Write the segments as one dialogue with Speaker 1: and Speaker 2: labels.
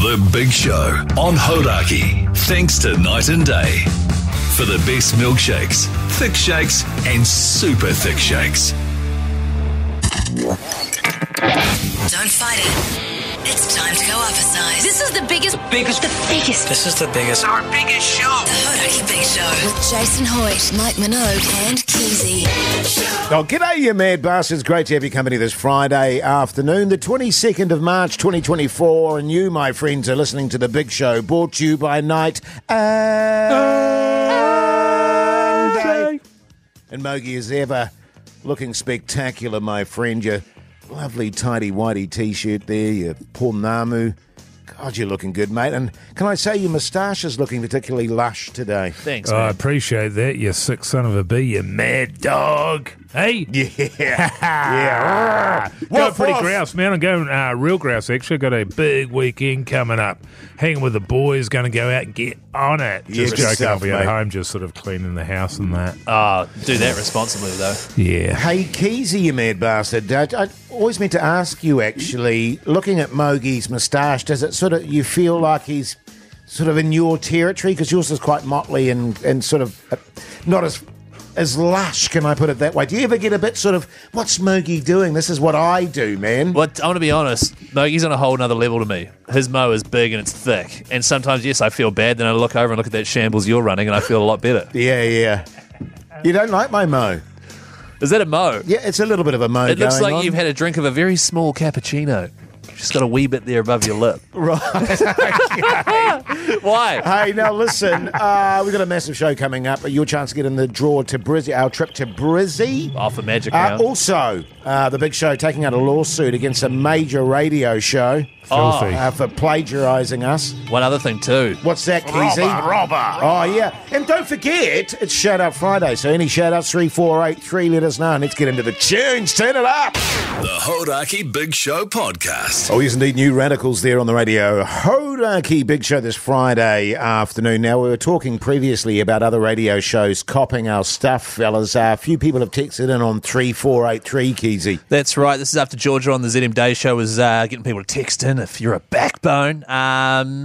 Speaker 1: The Big Show on Hodaki. Thanks to Night and Day. For the best milkshakes, thick shakes, and super thick shakes.
Speaker 2: Don't fight it. It's time to go up a size. This is the biggest.
Speaker 3: This is the biggest.
Speaker 2: Our biggest show. The Hodaki Big Show. With Jason Hoyt, Mike Minogue, and Keyzie.
Speaker 4: Oh, g'day, you mad bastards. Great to have your company this Friday afternoon, the 22nd of March, 2024. And you, my friends, are listening to The Big Show, brought to you by Night and Day. And Mogi, as ever, looking spectacular, my friend. Your lovely tidy whitey T-shirt there, your Pornamu. God, you're looking good, mate. And can I say your moustache is looking particularly lush today?
Speaker 5: Thanks,
Speaker 6: I
Speaker 5: man.
Speaker 6: appreciate that, you sick son of a bee, you mad dog. Hey?
Speaker 4: Yeah. Yeah.
Speaker 6: Got pretty grouse, man. I'm going real grouse, actually. Got a big weekend coming up. Hanging with the boys, going to go out and get on it.
Speaker 4: Yeah,
Speaker 6: Just
Speaker 4: good
Speaker 6: joking,
Speaker 4: stuff,
Speaker 6: I'll be at
Speaker 4: mate.
Speaker 6: home just sort of cleaning the house and that.
Speaker 5: Oh, do that responsibly, though.
Speaker 6: Yeah.
Speaker 4: Hey, Keyzie, you mad bastard. I always meant to ask you, actually, looking at Mogi's moustache, does it sort of, you feel like he's sort of in your territory? Because yours is quite motley and sort of not as lush, can I put it that way? Do you ever get a bit sort of, what's Mogi doing? This is what I do, man.
Speaker 5: Well, I want to be honest, Mogi's on a whole nother level to me. His mo is big and it's thick. And sometimes, yes, I feel bad. Then I look over and look at that shambles you're running and I feel a lot better.
Speaker 4: Yeah. You don't like my mo?
Speaker 5: Is that a mo?
Speaker 4: Yeah, it's a little bit of a mo
Speaker 5: It looks
Speaker 4: going
Speaker 5: like
Speaker 4: on.
Speaker 5: you've had a drink of a very small cappuccino. Just got a wee bit there above your lip.
Speaker 4: Right.
Speaker 5: Why?
Speaker 4: Hey, now listen, we've got a massive show coming up. Your chance to get in the draw to Brizzy, our trip to Brizzy.
Speaker 5: Oh, for Magic Round.
Speaker 4: Also, the Big Show taking out a lawsuit against a major radio show
Speaker 6: Filthy.
Speaker 4: for plagiarising us.
Speaker 5: One other thing, too.
Speaker 4: What's that, Keyzie? Robber. Oh, yeah. And don't forget, it's Shout Out Friday, so any shout-outs, 3483, let us know, and let's get into the tunes. Turn it up.
Speaker 1: The Hodaki Big Show podcast.
Speaker 4: Oh, yes, indeed. New radicals there on the radio. Hodaki Big Show this Friday afternoon. Now, we were talking previously about other radio shows copying our stuff, fellas. A few people have texted in on 3483, Keyzie.
Speaker 5: That's right. This is after Georgia on the ZM Day Show was getting people to text in if you're a backbone.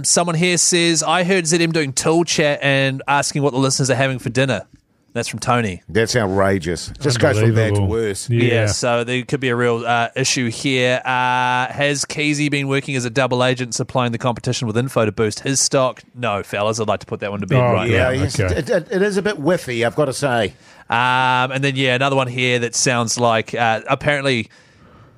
Speaker 5: Someone here says, I heard ZM doing Tool Chat and asking what the listeners are having for dinner. That's from Tony.
Speaker 4: That's outrageous. Just goes from bad to
Speaker 6: Unbelievable.
Speaker 4: worse.
Speaker 6: Yeah.
Speaker 5: So there could be a real issue here. Has Keyzie been working as a double agent supplying the competition with info to boost his stock? No, fellas. I'd like to put that one to bed
Speaker 6: Oh,
Speaker 5: right
Speaker 4: Yeah,
Speaker 5: now.
Speaker 4: yes,
Speaker 6: okay.
Speaker 4: it is a bit whiffy, I've got to say.
Speaker 5: And then, another one here that sounds like apparently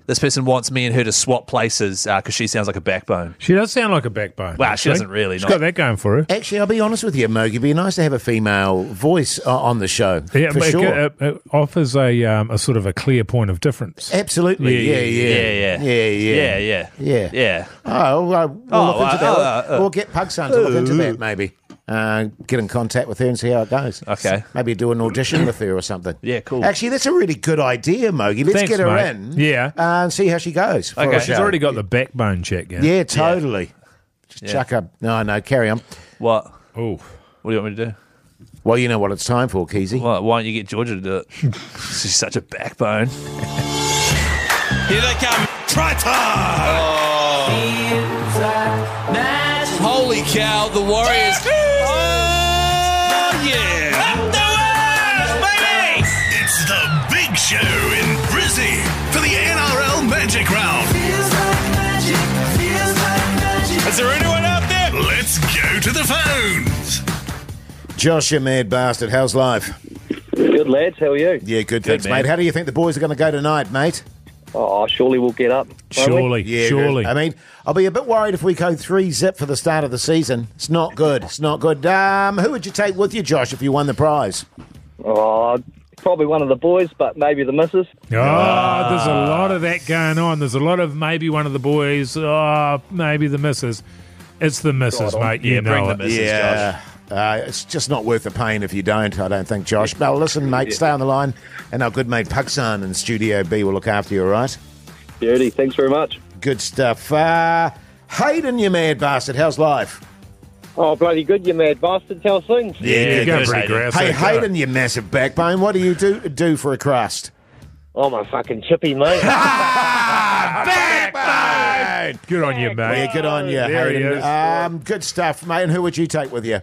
Speaker 5: this person wants me and her to swap places because she sounds like a backbone.
Speaker 6: She does sound like a backbone.
Speaker 5: Well, she
Speaker 6: actually.
Speaker 5: doesn't really.
Speaker 6: She's got that going for her.
Speaker 4: Actually, I'll be honest with you, Mogi. It'd be nice to have a female voice on the show.
Speaker 6: Yeah,
Speaker 4: for
Speaker 6: but
Speaker 4: sure.
Speaker 6: it offers a sort of a clear point of difference.
Speaker 4: Absolutely.
Speaker 6: Yeah.
Speaker 5: Yeah.
Speaker 4: Oh, well, we'll look into that. We'll get Pugson to look into that, maybe. Get in contact with her and see how it goes.
Speaker 5: Okay.
Speaker 4: Maybe do an audition with her or something.
Speaker 5: Yeah, cool.
Speaker 4: Actually, that's a really good idea, Mogi. Let's
Speaker 6: Thanks,
Speaker 4: get her
Speaker 6: mate.
Speaker 4: in.
Speaker 6: Yeah.
Speaker 4: And see how she goes. For
Speaker 5: Okay.
Speaker 4: a
Speaker 5: She's
Speaker 6: She's
Speaker 4: show.
Speaker 6: already got the backbone check going.
Speaker 4: Yeah, totally. Just chuck up. No, carry on.
Speaker 5: What?
Speaker 6: Oh.
Speaker 5: What do you want me to do?
Speaker 4: Well, you know what it's time for, Keyzie.
Speaker 5: Why don't you get Georgia to do it? She's such a backbone.
Speaker 3: Here they come. Try time.
Speaker 5: Holy cow, the Warriors.
Speaker 1: It's the Big Show in Brizzy for the NRL Magic Round.
Speaker 3: Is there anyone out there?
Speaker 1: Let's go to the phones.
Speaker 4: Josh, you mad bastard. How's life?
Speaker 7: Good, lads. How are you?
Speaker 4: Yeah, good, thanks,
Speaker 5: man.
Speaker 4: mate. How do you think the boys are going to go tonight, mate?
Speaker 7: Oh, surely we'll get up. won't we?
Speaker 6: Surely.
Speaker 4: Yeah,
Speaker 6: surely.
Speaker 4: good. I mean, I'll be a bit worried if we go 3-0 for the start of the season. It's not good. It's not good. Who would you take with you, Josh, if you won the prize?
Speaker 7: Oh, probably one of the boys, but maybe the missus.
Speaker 6: There's a lot of that going on. There's a lot of maybe one of the boys, maybe the missus. It's the missus, mate. You know
Speaker 5: bring the
Speaker 6: it.
Speaker 5: missus, Josh.
Speaker 4: It's just not worth the pain if you don't, I don't think, Josh. Now, listen, mate, stay on the line, and our good mate Pugson in Studio B will look after you, all right?
Speaker 7: Beauty. Thanks very much.
Speaker 4: Good stuff. Hayden, you mad bastard, how's life?
Speaker 7: Oh, bloody good, you mad bastard. How's things?
Speaker 6: You're going
Speaker 5: good,
Speaker 6: pretty
Speaker 5: Hayden.
Speaker 6: grassy.
Speaker 4: Hey, Hayden, you massive backbone, what do you do for a crust?
Speaker 7: I'm a fucking chippy, mate.
Speaker 4: Backbone! man.
Speaker 6: Good on you, mate.
Speaker 4: Yeah, good on you,
Speaker 6: There he
Speaker 4: Hayden.
Speaker 6: is.
Speaker 4: Good stuff, mate. And who would you take with you?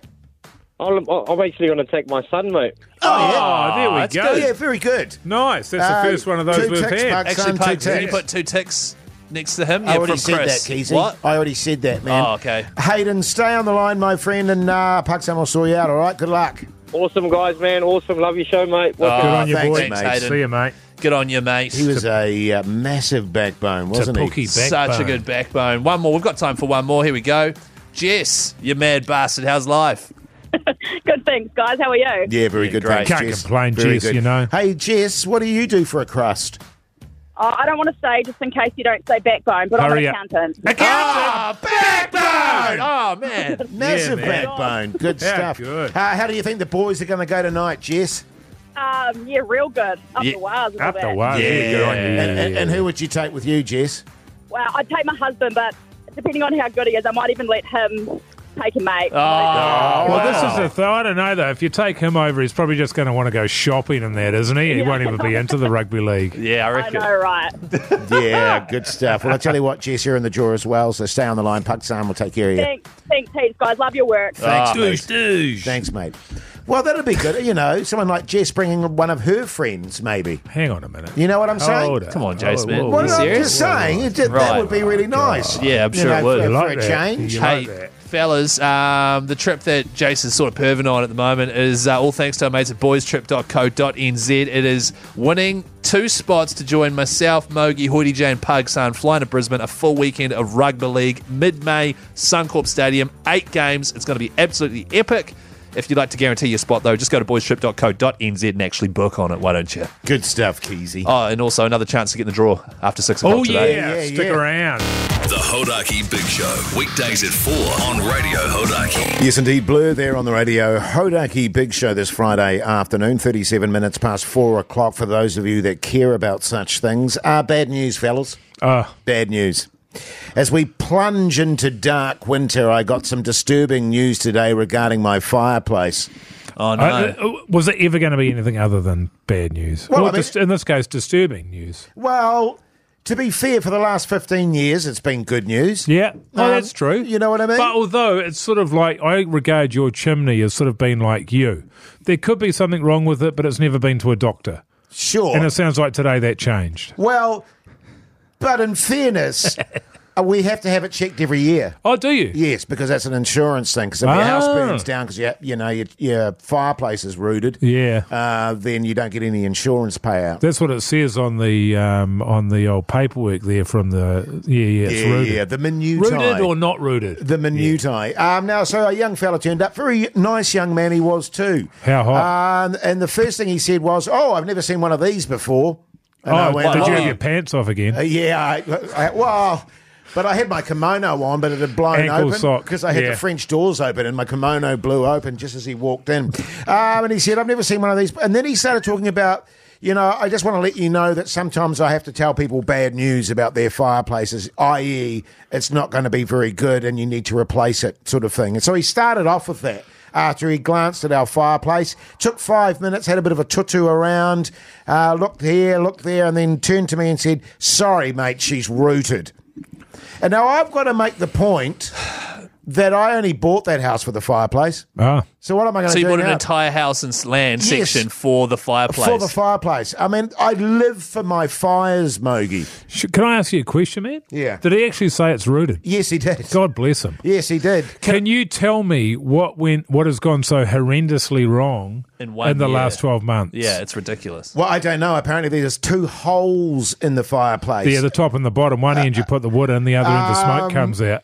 Speaker 7: I'm actually going to take my son, mate.
Speaker 6: Oh, there we
Speaker 5: that's
Speaker 6: go.
Speaker 4: Yeah, very good.
Speaker 6: Nice. That's the first one of those
Speaker 4: two
Speaker 6: we've
Speaker 4: ticks,
Speaker 6: had.
Speaker 4: Pug.
Speaker 5: Actually,
Speaker 4: Son,
Speaker 5: Pug,
Speaker 4: two
Speaker 5: can you
Speaker 4: ticks.
Speaker 5: put 2 ticks next to him?
Speaker 4: I already
Speaker 5: from
Speaker 4: said that,
Speaker 5: Chris.
Speaker 4: Keyzie.
Speaker 5: What?
Speaker 4: I already said that, man.
Speaker 5: Oh, okay.
Speaker 4: Hayden, stay on the line, my friend, and Pugson will sort you out, all right? Good luck.
Speaker 7: Awesome, guys, man. Awesome. Love your show, mate.
Speaker 6: Good on you,
Speaker 4: thanks,
Speaker 6: boy.
Speaker 4: mate.
Speaker 5: Hayden.
Speaker 6: See you, mate.
Speaker 5: Good on you, mate.
Speaker 4: He was a massive backbone, wasn't he?
Speaker 6: Tapuki
Speaker 5: Such
Speaker 6: backbone.
Speaker 5: a good backbone. One more. We've got time for one more. Here we go. Jess, you mad bastard. How's life?
Speaker 8: Good, thanks, guys. How are you?
Speaker 4: Yeah, very good.
Speaker 5: great.
Speaker 4: Thanks,
Speaker 6: Can't
Speaker 4: Jess.
Speaker 6: complain,
Speaker 4: Very
Speaker 6: Jess,
Speaker 4: good.
Speaker 6: you know.
Speaker 4: Hey, Jess, what do you do for a crust?
Speaker 8: I don't want to say, just in case you don't say backbone, but
Speaker 6: Hurry
Speaker 8: I'm
Speaker 6: up.
Speaker 8: an accountant.
Speaker 4: Backbone!
Speaker 5: Oh, man.
Speaker 4: Massive
Speaker 6: Yeah, man.
Speaker 4: backbone. Good
Speaker 6: Yeah,
Speaker 4: stuff.
Speaker 6: good.
Speaker 4: How do you think the boys are going to go tonight, Jess?
Speaker 8: Yeah, real good. Up
Speaker 5: Yeah.
Speaker 8: the wires.
Speaker 6: Up the wires. Yeah, good on you.
Speaker 4: And who would you take with you, Jess?
Speaker 8: Well, I'd take my husband, but depending on how good he is, I might even let him take a mate.
Speaker 6: Well, this is the thing. I don't know, though. If you take him over, he's probably just going to want to go shopping and that, isn't he? He won't even be into the rugby league.
Speaker 5: Yeah, I
Speaker 8: I
Speaker 5: reckon.
Speaker 8: know, right?
Speaker 4: Yeah, good stuff. Well, I tell you what, Jess, you're in the draw as well, so stay on the line. Pugson will take care of you.
Speaker 8: Thanks heaps, guys. Love your work.
Speaker 4: Thanks,
Speaker 6: Douche,
Speaker 4: mate.
Speaker 6: douche.
Speaker 4: Thanks, mate. Well, that'll be good. You know, someone like Jess bringing one of her friends, maybe.
Speaker 6: Hang on a minute.
Speaker 4: You know what I'm saying?
Speaker 6: Hold up.
Speaker 5: Come on, Jace, man.
Speaker 6: Whoa,
Speaker 4: Well,
Speaker 5: Are you
Speaker 4: I'm
Speaker 5: serious?
Speaker 4: just saying, that
Speaker 5: Right.
Speaker 4: would be really nice.
Speaker 5: Yeah, I'm sure it would.
Speaker 4: For,
Speaker 6: You
Speaker 4: for
Speaker 6: like
Speaker 4: a
Speaker 6: that.
Speaker 4: change.
Speaker 6: You
Speaker 5: Hey,
Speaker 6: like that.
Speaker 5: fellas, the trip that Jason's sort of perving on at the moment is all thanks to our mates at boystrip.co.nz. It is winning 2 spots to join myself, Mogi, Hoity J and Pug Son flying to Brisbane, a full weekend of rugby league, mid-May, Suncorp Stadium, 8 games. It's going to be absolutely epic. If you'd like to guarantee your spot, though, just go to boystrip.co.nz and actually book on it, why don't you?
Speaker 4: Good stuff, Keyzie.
Speaker 5: Oh, and also another chance to get in the draw after 6 o'clock
Speaker 6: Oh,
Speaker 5: today.
Speaker 6: yeah.
Speaker 4: Yeah,
Speaker 6: Stick
Speaker 4: yeah.
Speaker 6: around.
Speaker 1: The Hodaki Big Show, weekdays at 4 on Radio Hodaki.
Speaker 4: Yes, indeed. Blur there on the radio. Hodaki Big Show this Friday afternoon, 37 minutes past 4 o'clock for those of you that care about such things. Bad news, fellas. Bad news. As we plunge into dark winter, I got some disturbing news today regarding my fireplace.
Speaker 5: Oh, no.
Speaker 6: Was it ever going to be anything other than bad news?
Speaker 4: Well,
Speaker 6: Or
Speaker 4: I mean-
Speaker 6: in this case, disturbing news.
Speaker 4: Well, to be fair, for the last 15 years, it's been good news.
Speaker 6: Yeah, that's true.
Speaker 4: You know what I mean?
Speaker 6: But although it's sort of like, I regard your chimney as sort of being like you. There could be something wrong with it, but it's never been to a doctor.
Speaker 4: Sure.
Speaker 6: And it sounds like today that changed.
Speaker 4: Well, but in fairness, we have to have it checked every year.
Speaker 6: Oh, do you?
Speaker 4: Yes, because that's an insurance thing. Because if your house
Speaker 6: Ah.
Speaker 4: burns down because your fireplace is rooted,
Speaker 6: Yeah.
Speaker 4: then you don't get any insurance payout.
Speaker 6: That's what it says on the old paperwork there from the it's rooted.
Speaker 4: Yeah, the minutiae.
Speaker 6: Rooted or not rooted?
Speaker 4: The minutiae. Now, so a young fella turned up. Very nice young man he was too.
Speaker 6: How hot?
Speaker 4: And the first thing he said was, "Oh, I've never seen one of these before." And I
Speaker 6: Oh,
Speaker 4: went,
Speaker 6: did you
Speaker 4: "Oh."
Speaker 6: have your pants off again?
Speaker 4: Well, but I had my kimono on, but it had blown
Speaker 6: Ankle
Speaker 4: open
Speaker 6: sock,
Speaker 4: because I had
Speaker 6: yeah.
Speaker 4: the French doors open, and my kimono blew open just as he walked in. And he said, "I've never seen one of these." And then he started talking about, I just want to let you know that sometimes I have to tell people bad news about their fireplaces, i.e., it's not going to be very good, and you need to replace it, sort of thing. And so he started off with that. After he glanced at our fireplace, took 5 minutes, had a bit of a tutu around, looked here, looked there, and then turned to me and said, "Sorry, mate, she's rooted." And now I've got to make the point that I only bought that house for the fireplace.
Speaker 6: Ah.
Speaker 4: So what am I going to
Speaker 5: So
Speaker 4: do
Speaker 5: you bought an
Speaker 4: now?
Speaker 5: entire house and land
Speaker 4: Yes.
Speaker 5: section for the fireplace.
Speaker 4: For the fireplace. I mean, I live for my fires, Mogi.
Speaker 6: Can I ask you a question, man?
Speaker 4: Yeah.
Speaker 6: Did he actually say it's rooted?
Speaker 4: Yes, he did.
Speaker 6: God bless him.
Speaker 4: Yes, he did.
Speaker 6: Can you tell me what has gone so horrendously wrong
Speaker 5: In one
Speaker 6: the
Speaker 5: year.
Speaker 6: last 12 months?
Speaker 5: Yeah, it's ridiculous.
Speaker 4: Well, I don't know. Apparently there's 2 holes in the fireplace.
Speaker 6: Yeah, the top and the bottom. One end you put the wood in, the other end the smoke comes out.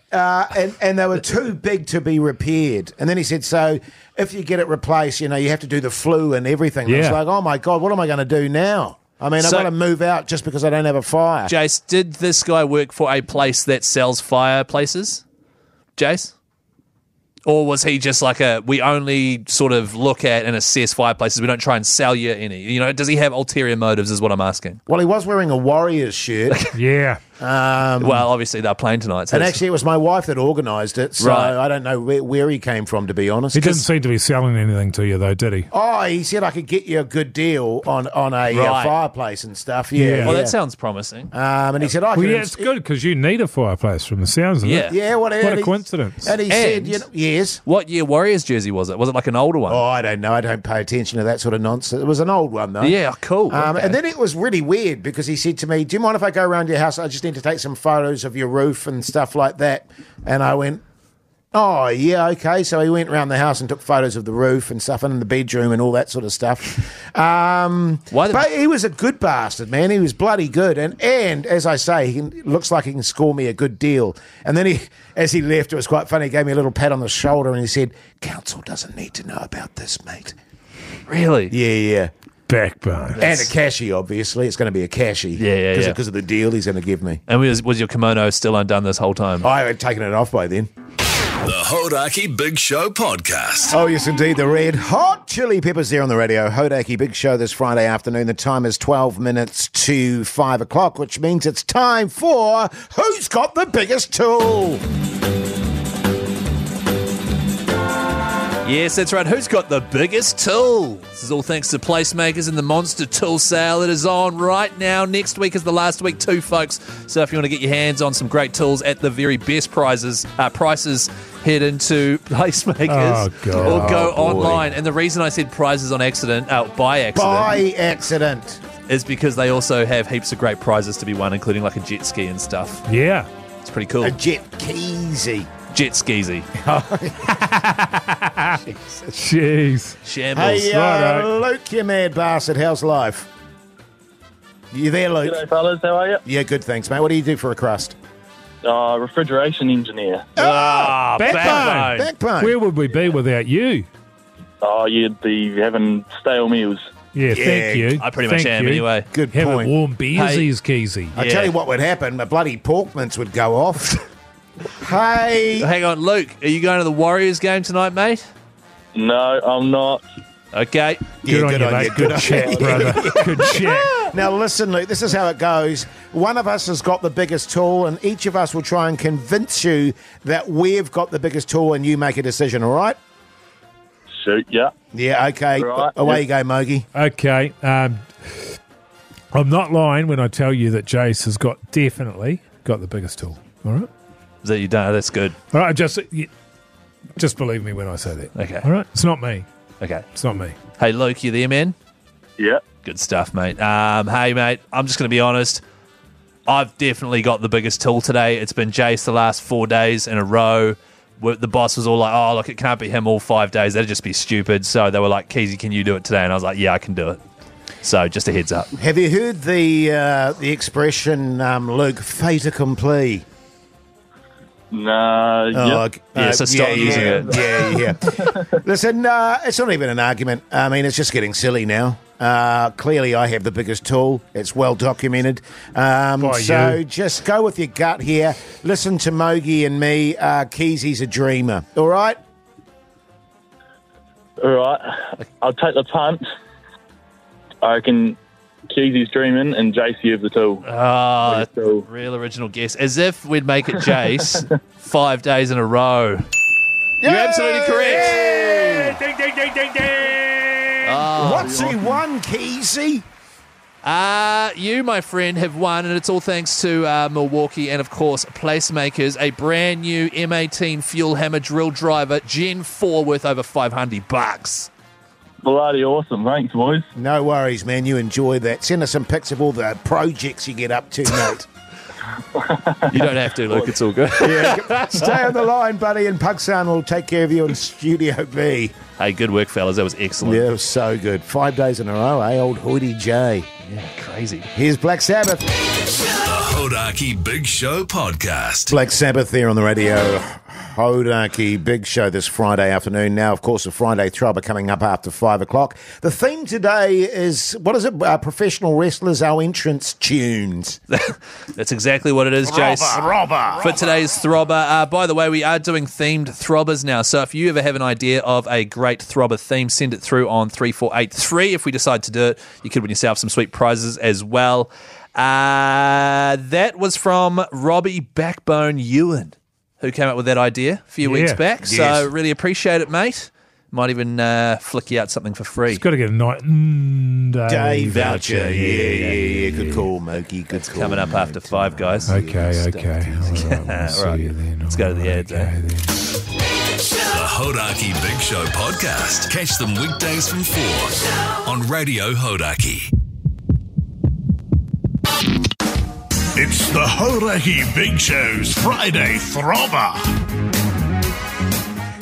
Speaker 4: And they were too big to be repaired. And then he said, so if you get it replaced, you have to do the flue and everything. And I was
Speaker 6: Yeah.
Speaker 4: like, oh my God, what am I going to do now? I mean, I've
Speaker 5: So-
Speaker 4: got to move out just because I don't have a fire.
Speaker 5: Jace, did this guy work for a place that sells fireplaces? Jace? Or was he just like we only sort of look at and assess fireplaces, we don't try and sell you any? Does he have ulterior motives is what I'm asking.
Speaker 4: Well, he was wearing a Warriors shirt.
Speaker 6: Yeah.
Speaker 5: Well, obviously they're playing tonight. So
Speaker 4: And
Speaker 5: it's-
Speaker 4: actually, it was my wife that organised it, so
Speaker 5: Right.
Speaker 4: I don't know where he came from, to be honest.
Speaker 6: He didn't seem to be selling anything to you, though, did he?
Speaker 4: Oh, he said I could get you a good deal on a
Speaker 5: Right.
Speaker 4: fireplace and stuff. Yeah,
Speaker 6: Yeah.
Speaker 5: well,
Speaker 4: yeah.
Speaker 5: that sounds promising.
Speaker 4: And he said, I
Speaker 6: Well,
Speaker 4: could
Speaker 6: yeah, it's good because you need a fireplace from the sounds of
Speaker 5: Yeah.
Speaker 6: it.
Speaker 4: Yeah,
Speaker 6: What
Speaker 4: and
Speaker 6: a
Speaker 4: he-
Speaker 6: coincidence.
Speaker 4: And he said, yes.
Speaker 5: What year Warriors jersey was it? Was it like an older one?
Speaker 4: Oh, I don't know. I don't pay attention to that sort of nonsense. It was an old one, though.
Speaker 5: Yeah, cool. Okay.
Speaker 4: And then it was really weird because he said to me, do you mind if I go around your house? I just need to take some photos of your roof and stuff like that. And I went, oh, yeah, okay. So he went around the house and took photos of the roof and stuff and in the bedroom and all that sort of stuff. But he was a good bastard, man. He was bloody good. And as I say, looks like he can score me a good deal. And then as he left, it was quite funny. He gave me a little pat on the shoulder and he said, council doesn't need to know about this, mate.
Speaker 5: Really?
Speaker 4: Yeah.
Speaker 6: Backbone.
Speaker 4: And a cashy, obviously. It's going to be a cashy.
Speaker 5: Yeah.
Speaker 4: Because of the deal he's going to give me.
Speaker 5: And was your kimono still undone this whole time?
Speaker 4: I had taken it off by then.
Speaker 1: The Hodaki Big Show podcast.
Speaker 4: Oh, yes, indeed. The red hot chili peppers there on the radio. Hodaki Big Show this Friday afternoon. The time is 12 minutes to 5 o'clock, which means it's time for Who's Got the Biggest Tool?
Speaker 5: Yes, that's right. Who's got the biggest tool? This is all thanks to Placemakers and the Monster Tool Sale. It is on right now. Next week is the last week too, folks. So if you want to get your hands on some great tools at the very best prices, head into Placemakers or go online. And the reason I said prizes on accident, by accident, is because they also have heaps of great prizes to be won, including like a jet ski and stuff.
Speaker 6: Yeah.
Speaker 5: It's pretty cool.
Speaker 4: A jet Keyzie.
Speaker 5: Jet skeezy.
Speaker 6: Jeez.
Speaker 5: Shambles.
Speaker 4: Hey,
Speaker 6: Righto.
Speaker 4: Luke, you mad bastard. How's life? You there, Luke?
Speaker 7: G'day, fellas. How are you?
Speaker 4: Yeah, good, thanks, mate. What do you do for a crust?
Speaker 7: Refrigeration engineer.
Speaker 4: Backbone.
Speaker 6: Where would we be without you?
Speaker 7: Oh, you'd be having stale meals.
Speaker 6: Yeah, thank you.
Speaker 5: I pretty much
Speaker 6: Thank
Speaker 5: am
Speaker 6: you.
Speaker 5: anyway.
Speaker 4: Good
Speaker 6: Having
Speaker 4: point.
Speaker 6: warm beersies, Keyzie.
Speaker 4: I tell you what would happen. The bloody pork mince would go off. Hey.
Speaker 5: Hang on, Luke. Are you going to the Warriors game tonight, mate?
Speaker 7: No, I'm not.
Speaker 5: Okay.
Speaker 6: Good on you, mate. Good chat, brother. Good chat.
Speaker 4: Now, listen, Luke, this is how it goes. One of us has got the biggest tool, and each of us will try and convince you that we've got the biggest tool, and you make a decision, all right?
Speaker 7: Shoot, yeah.
Speaker 4: Yeah, okay.
Speaker 7: Right.
Speaker 4: Away you go, Mogi.
Speaker 6: Okay. I'm not lying when I tell you that Jase has definitely got the biggest tool. All right?
Speaker 5: Is that you done? That's good.
Speaker 6: All right, just believe me when I say that.
Speaker 5: Okay.
Speaker 6: All right? It's not me.
Speaker 5: Okay.
Speaker 6: It's not me.
Speaker 5: Hey, Luke, you there, man?
Speaker 7: Yeah.
Speaker 5: Good stuff, mate. Hey, mate, I'm just going to be honest. I've definitely got the biggest tool today. It's been Jase the last 4 days in a row. The boss was all like, oh, look, it can't be him all 5 days. That'd just be stupid. So they were like, Keyzie, can you do it today? And I was like, yeah, I can do it. So just a heads up.
Speaker 4: Have you heard the expression, Luke, fait accompli?
Speaker 7: No,
Speaker 5: Yeah, so stop using it.
Speaker 4: Yeah. Listen, it's not even an argument. I mean, it's just getting silly now. Clearly, I have the biggest tool. It's well documented. So
Speaker 6: you.
Speaker 4: just go with your gut here. Listen to Mogi and me. Keyzie's a dreamer. All right?
Speaker 7: All right. I'll take the punt. I reckon Keyzie's dreaming and Jase, you have the tool.
Speaker 5: Oh,
Speaker 7: Tool.
Speaker 5: real original guess. As if we'd make it Jase 5 days in a row. You're absolutely correct.
Speaker 6: Ding, ding, ding, ding, ding.
Speaker 4: What's he won, Keyzie?
Speaker 5: You, my friend, have won, and it's all thanks to Milwaukee and, of course, Placemakers, a brand new M18 fuel hammer drill driver, Gen 4, worth over $500.
Speaker 7: Bloody awesome. Thanks, boys.
Speaker 4: No worries, man. You enjoy that. Send us some pics of all the projects you get up to, mate.
Speaker 5: You don't have to, Luke. It's all good.
Speaker 4: Stay on the line, buddy, and Pugsan will take care of you in Studio B.
Speaker 5: Hey, good work, fellas. That was excellent.
Speaker 4: Yeah, it was so good. 5 days in a row, eh? Old Hoodie J.
Speaker 5: Yeah, crazy.
Speaker 4: Here's Black Sabbath.
Speaker 1: The Hodaki Big Show podcast.
Speaker 4: Black Sabbath there on the radio. Hodaki Big Show this Friday afternoon. Now, of course, a Friday Throbber coming up after 5 o'clock. The theme today is, what is it? Professional wrestlers, our entrance tunes.
Speaker 5: That's exactly what it is, Jase.
Speaker 4: Throbber.
Speaker 5: For today's Throbber. By the way, we are doing themed Throbbers now. So if you ever have an idea of a great Throbber theme, send it through on 3483. If we decide to do it, you could win yourself some sweet prizes as well. That was from Robbie Backbone Ewan, who came up with that idea a few weeks back.
Speaker 4: Yes.
Speaker 5: So really appreciate it, mate. Might even flick you out something for free.
Speaker 6: It's got to get a night
Speaker 4: day voucher. Yeah. Good call, Moki. Good call.
Speaker 5: Coming up after 5, guys.
Speaker 6: Okay. All right,
Speaker 5: All right. Let's go to the ads.
Speaker 1: The Hodaki Big Show podcast. Catch them weekdays from 4 on Radio Hodaki. It's the Hodaki Big Show's Friday Throbber.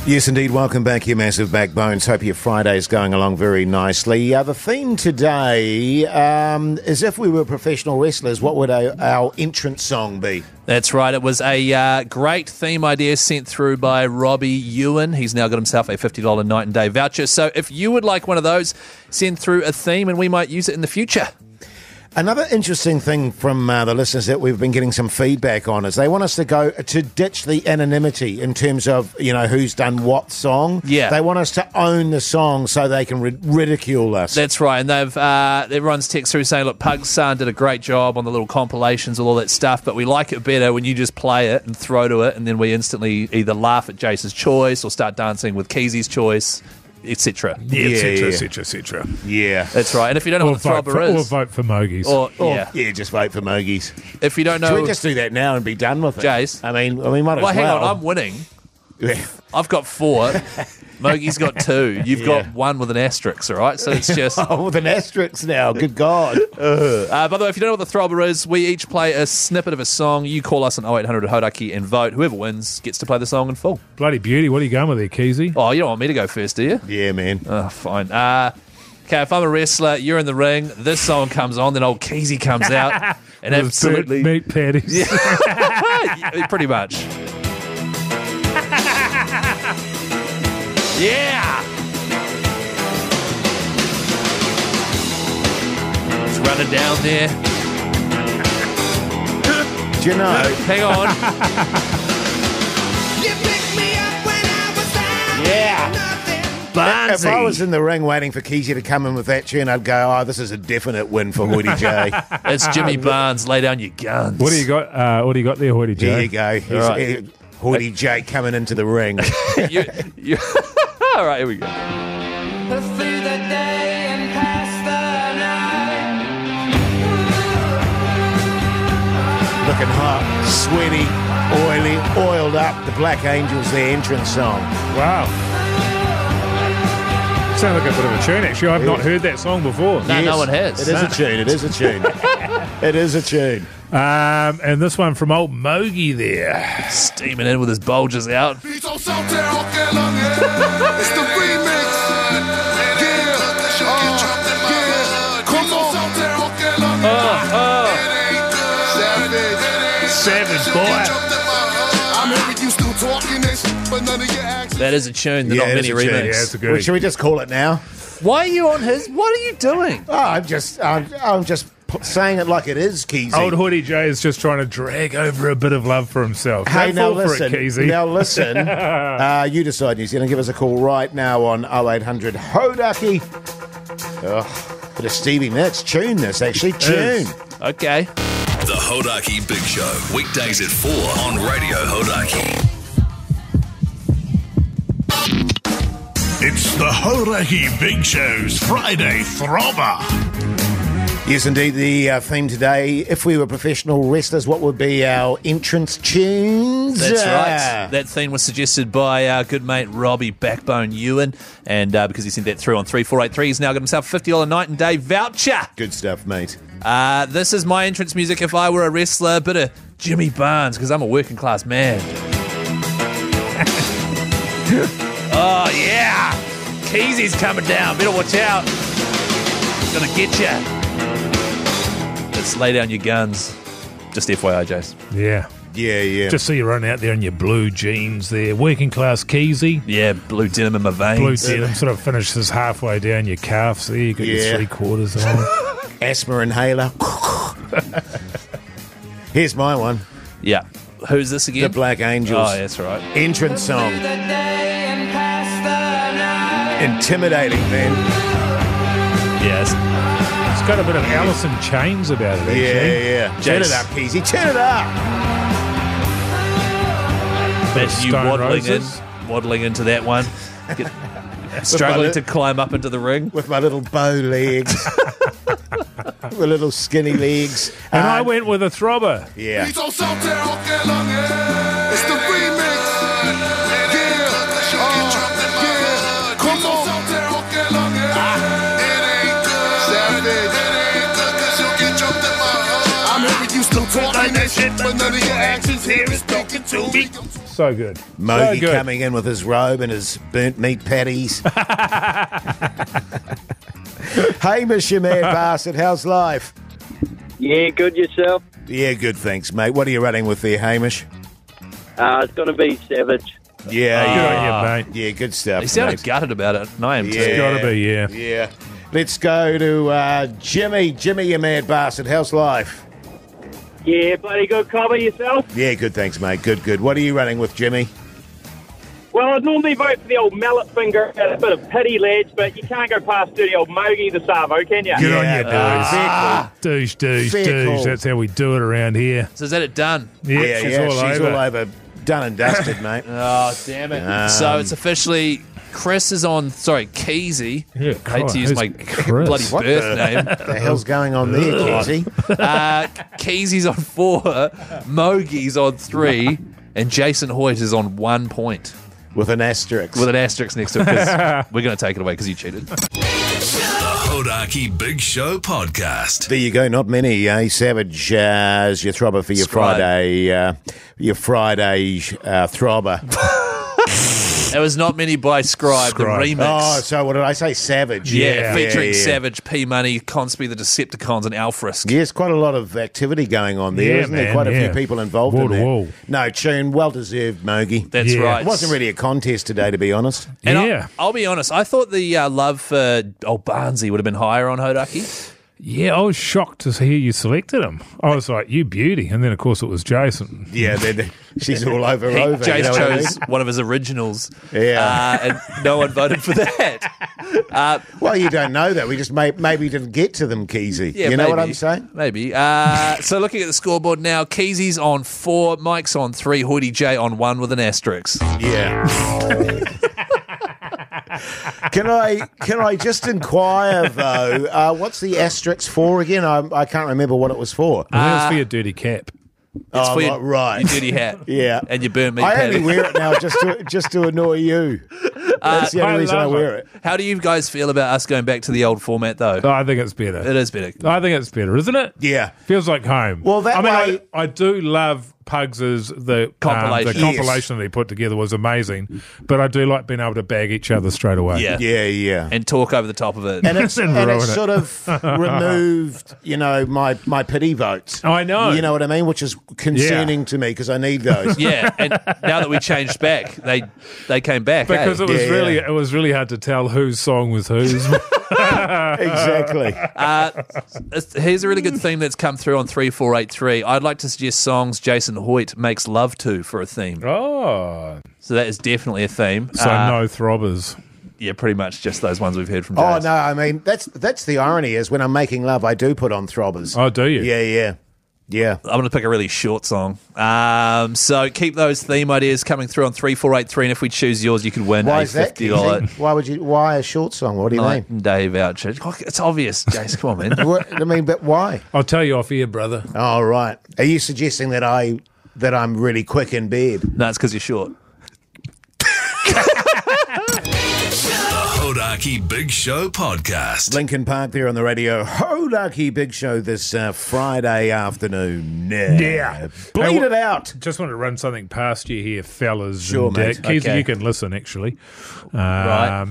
Speaker 4: Yes, indeed. Welcome back, you massive backbones. Hope your Friday's going along very nicely. The theme today is if we were professional wrestlers, what would our entrance song be?
Speaker 5: That's right. It was a great theme idea sent through by Robbie Ewan. He's now got himself a $50 night and day voucher. So if you would like one of those, send through a theme and we might use it in the future.
Speaker 4: Another interesting thing from the listeners that we've been getting some feedback on is they want us to ditch the anonymity in terms of, who's done what song.
Speaker 5: Yeah.
Speaker 4: They want us to own the song so they can ridicule us.
Speaker 5: That's right. And they've everyone's text through saying, look, Pug's son did a great job on the little compilations and all that stuff, but we like it better when you just play it and throw to it, and then we instantly either laugh at Jase's choice or start dancing with Keizie's choice, etc.
Speaker 6: etc.
Speaker 4: Yeah.
Speaker 5: That's right. And if you don't know what the Throbber is...
Speaker 6: Or vote for Mogies.
Speaker 4: Just vote for Mogies.
Speaker 5: If you don't know...
Speaker 4: Should we just do that now and be done with it?
Speaker 5: Jase?
Speaker 4: I mean, we might as well.
Speaker 5: Well, hang on. I'm winning.
Speaker 4: Yeah.
Speaker 5: I've got 4. Mogi's got 2. You've got 1 with an asterisk, all right? So it's just...
Speaker 4: with an asterisk now. Good God.
Speaker 5: By the way, if you don't know what the Throbber is, we each play a snippet of a song. You call us on 0800 Hodaki and vote. Whoever wins gets to play the song in full.
Speaker 6: Bloody beauty. What are you going with there, Keyzie?
Speaker 5: Oh, you don't want me to go first, do you?
Speaker 4: Yeah, man.
Speaker 5: Oh, fine. Okay, if I'm a wrestler, you're in the ring, this song comes on, then old Keyzie comes out and absolutely...
Speaker 6: Meat patties.
Speaker 5: Yeah, pretty much. Yeah! It's running down there.
Speaker 4: Do you know?
Speaker 5: Hang on.
Speaker 4: Yeah. If I was in the ring waiting for Keyzie to come in with that tune, I'd go, this is a definite win for Hoity J.
Speaker 5: It's Jimmy Barnes. Lay down your guns.
Speaker 6: What do you got? What do you got there, Hoity J?
Speaker 4: There you go.
Speaker 5: Right.
Speaker 4: Hoity J coming into the ring.
Speaker 5: All right, here we go.
Speaker 4: Looking hot, sweaty, oily, oiled up. The Black Angels, their entrance song.
Speaker 6: Wow. Sounds like a bit of a tune, actually. I've not heard that song before.
Speaker 5: No one has.
Speaker 4: It is a tune. It is a tune. It is a tune.
Speaker 6: And this one from old Mogi there.
Speaker 5: Steaming in with his bulges out.
Speaker 9: It's the remix.
Speaker 6: Savage boy.
Speaker 5: That is a tune. Not many remix.
Speaker 6: Yeah, it's a good.
Speaker 4: Well, should we just call it now?
Speaker 5: Why are you on his? What are you doing?
Speaker 4: Oh, I'm just saying it like it is, Keyzie.
Speaker 6: Old Hoity J is just trying to drag over a bit of love for himself.
Speaker 4: Hey,
Speaker 6: Don't
Speaker 4: now
Speaker 6: fall
Speaker 4: listen.
Speaker 6: for it, Keyzie.
Speaker 4: Now listen. You decide, New Zealand. Give us a call right now on 0800 Hodaki. Oh, bit of Stevie Nicks. Tune this, actually. Tune.
Speaker 5: Okay.
Speaker 1: The Hodaki Big Show. Weekdays at 4 on Radio Hodaki. It's the Hodaki Big Show's Friday Throbber.
Speaker 4: Yes, indeed. The theme today, if we were professional wrestlers, what would be our entrance tunes?
Speaker 5: That's right. That theme was suggested by our good mate Robbie Backbone Ewan, and because he sent that through on 3483, he's now got himself a $50 night and day voucher.
Speaker 4: Good stuff, mate.
Speaker 5: This is my entrance music if I were a wrestler, bit of Jimmy Barnes, because I'm a working class man. Oh, yeah. Keyzie's coming down. Better watch out. Gonna get ya. Let's lay down your guns. Just FYI, Jase.
Speaker 6: Yeah.
Speaker 4: Yeah.
Speaker 6: Just see you running out there in your blue jeans there. Working class Keyzie.
Speaker 5: Yeah, blue denim in my veins.
Speaker 6: Blue denim sort of finishes halfway down your calves there. You got your 3/4 on.
Speaker 4: Asthma inhaler. Here's my one.
Speaker 5: Yeah. Who's this again?
Speaker 4: The Black Angels.
Speaker 5: Oh, that's right.
Speaker 4: Entrance song. Intimidating, man.
Speaker 5: Yes.
Speaker 6: It's got a bit of Alice in Chains about it, actually.
Speaker 4: Yeah. Turn it up, Keyzie. Turn it up.
Speaker 5: Imagine you
Speaker 6: Stone Roses.
Speaker 5: waddling into that one. Struggling to climb up into the ring.
Speaker 4: With my little bow legs. My little skinny legs.
Speaker 6: And I went with a throbber.
Speaker 4: Yeah.
Speaker 9: It's the remix. Come on. I'm hearing you still talking that shit, but none of your actions here is talking to me.
Speaker 6: So good.
Speaker 4: Mogi
Speaker 6: so good.
Speaker 4: coming in with his robe and his burnt meat patties. Hamish, you mad bastard. How's life?
Speaker 10: Yeah, good yourself.
Speaker 4: Yeah, good, thanks, mate. What are you running with there, Hamish?
Speaker 10: It's going to be Savage.
Speaker 4: Yeah,
Speaker 6: Good on you, mate.
Speaker 4: Yeah, good stuff.
Speaker 5: He sounded
Speaker 4: mate.
Speaker 5: gutted about it, and I am too.
Speaker 6: It's got to be, yeah.
Speaker 4: Yeah. Let's go to Jimmy. Jimmy, you mad bastard. How's life?
Speaker 10: Yeah, bloody good. Cover yourself.
Speaker 4: Yeah, good, thanks, mate. Good. What are you running with, Jimmy?
Speaker 10: Well, I'd normally vote for the old mallet finger and a bit of pity, lads, but you can't go past dirty old Mogi the Savo, can you?
Speaker 6: Good on you,
Speaker 4: Fair
Speaker 6: douche.
Speaker 4: Fair call.
Speaker 6: That's how we do it around here.
Speaker 5: So is that it done?
Speaker 6: Yeah, she's all over.
Speaker 4: Done and dusted, mate.
Speaker 5: Oh, damn it. So it's officially Keyzie.
Speaker 6: Yeah,
Speaker 5: I hate to use
Speaker 6: who's
Speaker 5: my
Speaker 6: Chris?
Speaker 5: bloody
Speaker 4: What
Speaker 5: birth name.
Speaker 4: What the hell's going on there, Keyzie?
Speaker 5: Keysie's on 4, Mogi's on 3, and Jason Hoyt is on 1 point.
Speaker 4: With an asterisk.
Speaker 5: With an asterisk next to it, because we're going to take it away because you cheated.
Speaker 1: The Hodaki Big Show podcast.
Speaker 4: There you go. Not many, eh? Savage as your throbber for your
Speaker 5: Scribe.
Speaker 4: Friday throbber.
Speaker 5: It was Not Many by Scribe, the remix.
Speaker 4: Oh, so what did I say? Savage.
Speaker 5: Yeah, featuring
Speaker 4: yeah.
Speaker 5: Savage, P Money, Conspi, the Decepticons, and Alfrisk.
Speaker 4: Yes, quite a lot of activity going on there,
Speaker 6: Yeah,
Speaker 4: isn't there?
Speaker 6: man,
Speaker 4: Quite a
Speaker 6: yeah.
Speaker 4: few people involved
Speaker 6: Wall
Speaker 4: in
Speaker 6: to
Speaker 4: that.
Speaker 6: wall.
Speaker 4: No, tune, well deserved, Mogi.
Speaker 5: That's
Speaker 6: Yeah.
Speaker 5: right.
Speaker 4: It wasn't really a contest today, to be honest.
Speaker 5: And
Speaker 6: Yeah.
Speaker 5: I'll be honest, I thought the love for old Barnsey would have been higher on Hodaki.
Speaker 6: Yeah, I was shocked to hear you selected him. I was like, you beauty. And then, of course, it was Jason.
Speaker 4: Yeah, she's all over.
Speaker 5: Jase
Speaker 4: you know what I
Speaker 5: chose
Speaker 4: mean?
Speaker 5: one of his originals.
Speaker 4: Yeah.
Speaker 5: And no one voted for that.
Speaker 4: Well, you don't know that. We just maybe didn't get to them, Keyzie.
Speaker 5: Yeah,
Speaker 4: you know
Speaker 5: maybe.
Speaker 4: what I'm saying?
Speaker 5: Maybe. So looking at the scoreboard now, Keysie's on 4, Mike's on 3, Hoodie J on 1 with an asterisk.
Speaker 4: Yeah. Can I just inquire though? What's the asterisk for again? I can't remember what it was for.
Speaker 6: I think it was for your dirty cap.
Speaker 5: It's for your,
Speaker 4: right.
Speaker 5: your dirty hat.
Speaker 4: Yeah,
Speaker 5: And your burn meat
Speaker 4: I
Speaker 5: patty.
Speaker 4: only wear it now just to annoy you. That's the only
Speaker 6: I
Speaker 4: reason I
Speaker 6: love
Speaker 4: wear it.
Speaker 5: How do you guys feel about us going back to the old format, though?
Speaker 6: Oh, I think it's better.
Speaker 5: It is better.
Speaker 6: I think it's better, isn't it?
Speaker 4: Yeah.
Speaker 6: Feels like home.
Speaker 4: Well, that
Speaker 6: I mean,
Speaker 4: way-
Speaker 6: I do love Pugs's the
Speaker 5: Compilation.
Speaker 6: the compilation that he put together was amazing, but I do like being able to bag each other straight away.
Speaker 5: Yeah.
Speaker 4: Yeah.
Speaker 5: And talk over the top of it.
Speaker 4: And it's
Speaker 6: And ruin it.
Speaker 4: sort of removed, my pity votes.
Speaker 6: I know.
Speaker 4: You know what I mean? Which is concerning to me because I need those.
Speaker 5: Yeah, and now that we changed back, they came back.
Speaker 6: Because
Speaker 5: eh?
Speaker 6: it was really hard to tell whose song was whose.
Speaker 4: Exactly.
Speaker 5: Here's a really good theme that's come through on 3483. I'd like to suggest songs Jason Hoyt makes love to for a theme.
Speaker 6: Oh,
Speaker 5: So that is definitely a theme.
Speaker 6: so no throbbers.
Speaker 5: Yeah, pretty much just those ones we've heard from
Speaker 4: Oh
Speaker 5: Jase.
Speaker 4: no, I mean that's the irony is when I'm making love, I do put on throbbers.
Speaker 6: Oh, do you?
Speaker 4: Yeah.
Speaker 5: I'm going to pick a really short song. So keep those theme ideas coming through on 3483, and if we choose yours, you could win
Speaker 4: Why
Speaker 5: a
Speaker 4: is that?
Speaker 5: $50
Speaker 4: Keyzie? Why a short song? What do you
Speaker 5: night
Speaker 4: mean?
Speaker 5: and day voucher. Oh, it's obvious, Jase. Come on, man.
Speaker 4: What, I mean, but why?
Speaker 6: I'll tell you off here, brother.
Speaker 4: Oh, right. Are you suggesting that I'm really quick in bed?
Speaker 5: No, it's because you're short.
Speaker 1: Hodaki Big Show podcast.
Speaker 4: Lincoln Park there on the radio. Hodaki Big Show this Friday afternoon.
Speaker 6: Yeah.
Speaker 4: Bleed it out.
Speaker 6: Just want to run something past you here, fellas.
Speaker 4: Sure,
Speaker 6: and,
Speaker 4: mate.
Speaker 6: Keyzie,
Speaker 4: Okay.
Speaker 6: you can listen, actually.
Speaker 5: Right.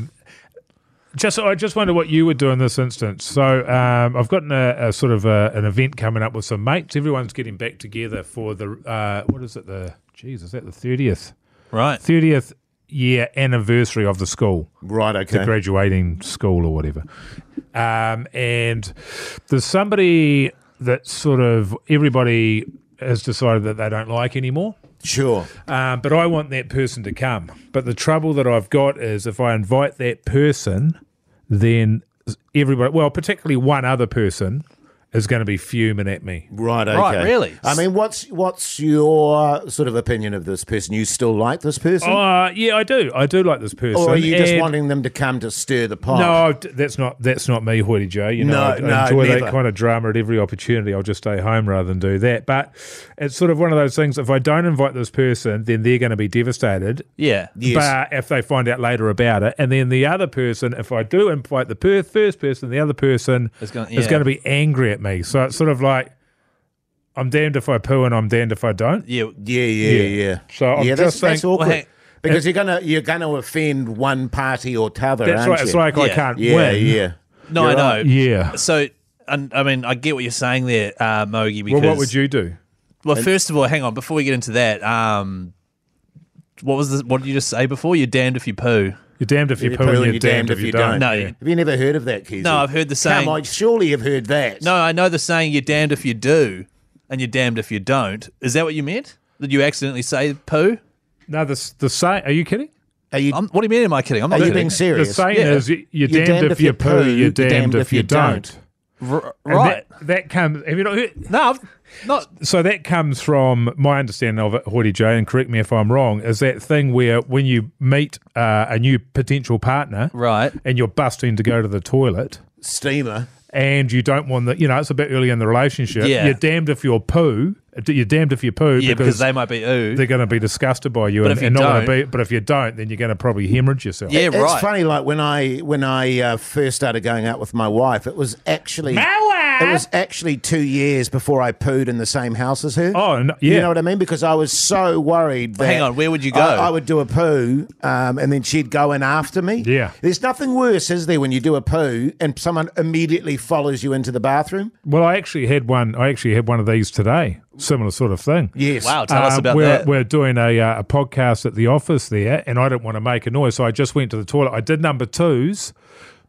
Speaker 6: I just wonder what you would do in this instance. So I've got a sort of an event coming up with some mates. Everyone's getting back together for the what is it? Is that the 30th?
Speaker 5: Right.
Speaker 6: 30th year anniversary of the school.
Speaker 4: Right. Okay.
Speaker 6: The graduating school or whatever. And there's somebody that sort of everybody has decided that they don't like anymore.
Speaker 4: Sure.
Speaker 6: But I want that person to come. But the trouble that I've got is if I invite that person, then everybody, well, particularly one other person, is going to be fuming at me.
Speaker 4: Right, okay.
Speaker 5: Right, really?
Speaker 4: I mean, what's your sort of opinion of this person? You still like this person?
Speaker 6: Yeah, I do. I do like this person.
Speaker 4: Or are you just wanting them to come to stir the pot?
Speaker 6: No, that's not me, Hoity J. You know, I enjoy
Speaker 4: never.
Speaker 6: that kind of drama at every opportunity. I'll just stay home rather than do that. But it's sort of one of those things, if I don't invite this person, then they're going to be devastated.
Speaker 5: Yeah.
Speaker 4: Yes.
Speaker 6: But if they find out later about it, and then the other person, if I do invite the first person, the other person is going to be angry at me. So it's sort of like, I'm damned if I poo and I'm damned if I don't.
Speaker 4: Yeah.
Speaker 6: So I'm just
Speaker 4: that's awkward.
Speaker 5: Well,
Speaker 4: because you're gonna offend one party or t'other,
Speaker 6: That's
Speaker 4: aren't
Speaker 6: right.
Speaker 4: you?
Speaker 6: It's like I can't win.
Speaker 4: Yeah.
Speaker 5: No, I know.
Speaker 6: Yeah.
Speaker 5: So, I mean, I get what you're saying there, Mogi, because...
Speaker 6: Well, what would you do?
Speaker 5: Well, first of all, hang on, before we get into that, what did you just say before? You're damned if you poo.
Speaker 6: You're damned if you poo and you're damned if you don't.
Speaker 5: No,
Speaker 4: Have you never heard of that, Keyzie?
Speaker 5: No, I've heard the saying.
Speaker 4: Come on, surely you've heard that.
Speaker 5: No, I know the saying, you're damned if you do, and you're damned if you don't. Is that what you meant? Did you accidentally say poo?
Speaker 6: No, the saying. Are you kidding?
Speaker 4: Are you?
Speaker 5: What do you mean? Am I kidding? I'm not
Speaker 4: Are you
Speaker 5: kidding.
Speaker 4: being serious?
Speaker 6: The saying is you're damned if you poo, you're damned if you don't.
Speaker 5: Right.
Speaker 6: That comes. Have you not heard?
Speaker 5: No, I've not.
Speaker 6: So that comes from my understanding of it, Hoity J, and correct me if I'm wrong, is that thing where when you meet a new potential partner,
Speaker 5: Right.
Speaker 6: and you're busting to go to the toilet,
Speaker 4: Steamer.
Speaker 6: and you don't want it's a bit early in the relationship.
Speaker 5: Yeah.
Speaker 6: You're damned if you're poo. You're damned if you poo.
Speaker 5: Yeah, because they might be ooh.
Speaker 6: They're going to be disgusted by you,
Speaker 5: But
Speaker 6: and,
Speaker 5: if you
Speaker 6: and not
Speaker 5: don't-
Speaker 6: going to be. But if you don't, then you're going to probably hemorrhage yourself.
Speaker 5: Yeah,
Speaker 4: It's
Speaker 5: right.
Speaker 4: funny, like when I first started going out with my wife, it was actually 2 years before I pooed in the same house as her.
Speaker 6: Oh, no, yeah.
Speaker 4: You know what I mean? Because I was so worried that...
Speaker 5: Hang on, where would you go?
Speaker 4: I would do a poo, and then she'd go in after me.
Speaker 6: Yeah.
Speaker 4: There's nothing worse, is there, when you do a poo and someone immediately follows you into the bathroom?
Speaker 6: Well, I actually had one of these today. Similar sort of thing.
Speaker 4: Yes.
Speaker 5: Wow, tell us about
Speaker 6: we're,
Speaker 5: that.
Speaker 6: We're doing a podcast at the office there, and I didn't want to make a noise, so I just went to the toilet. I did number twos,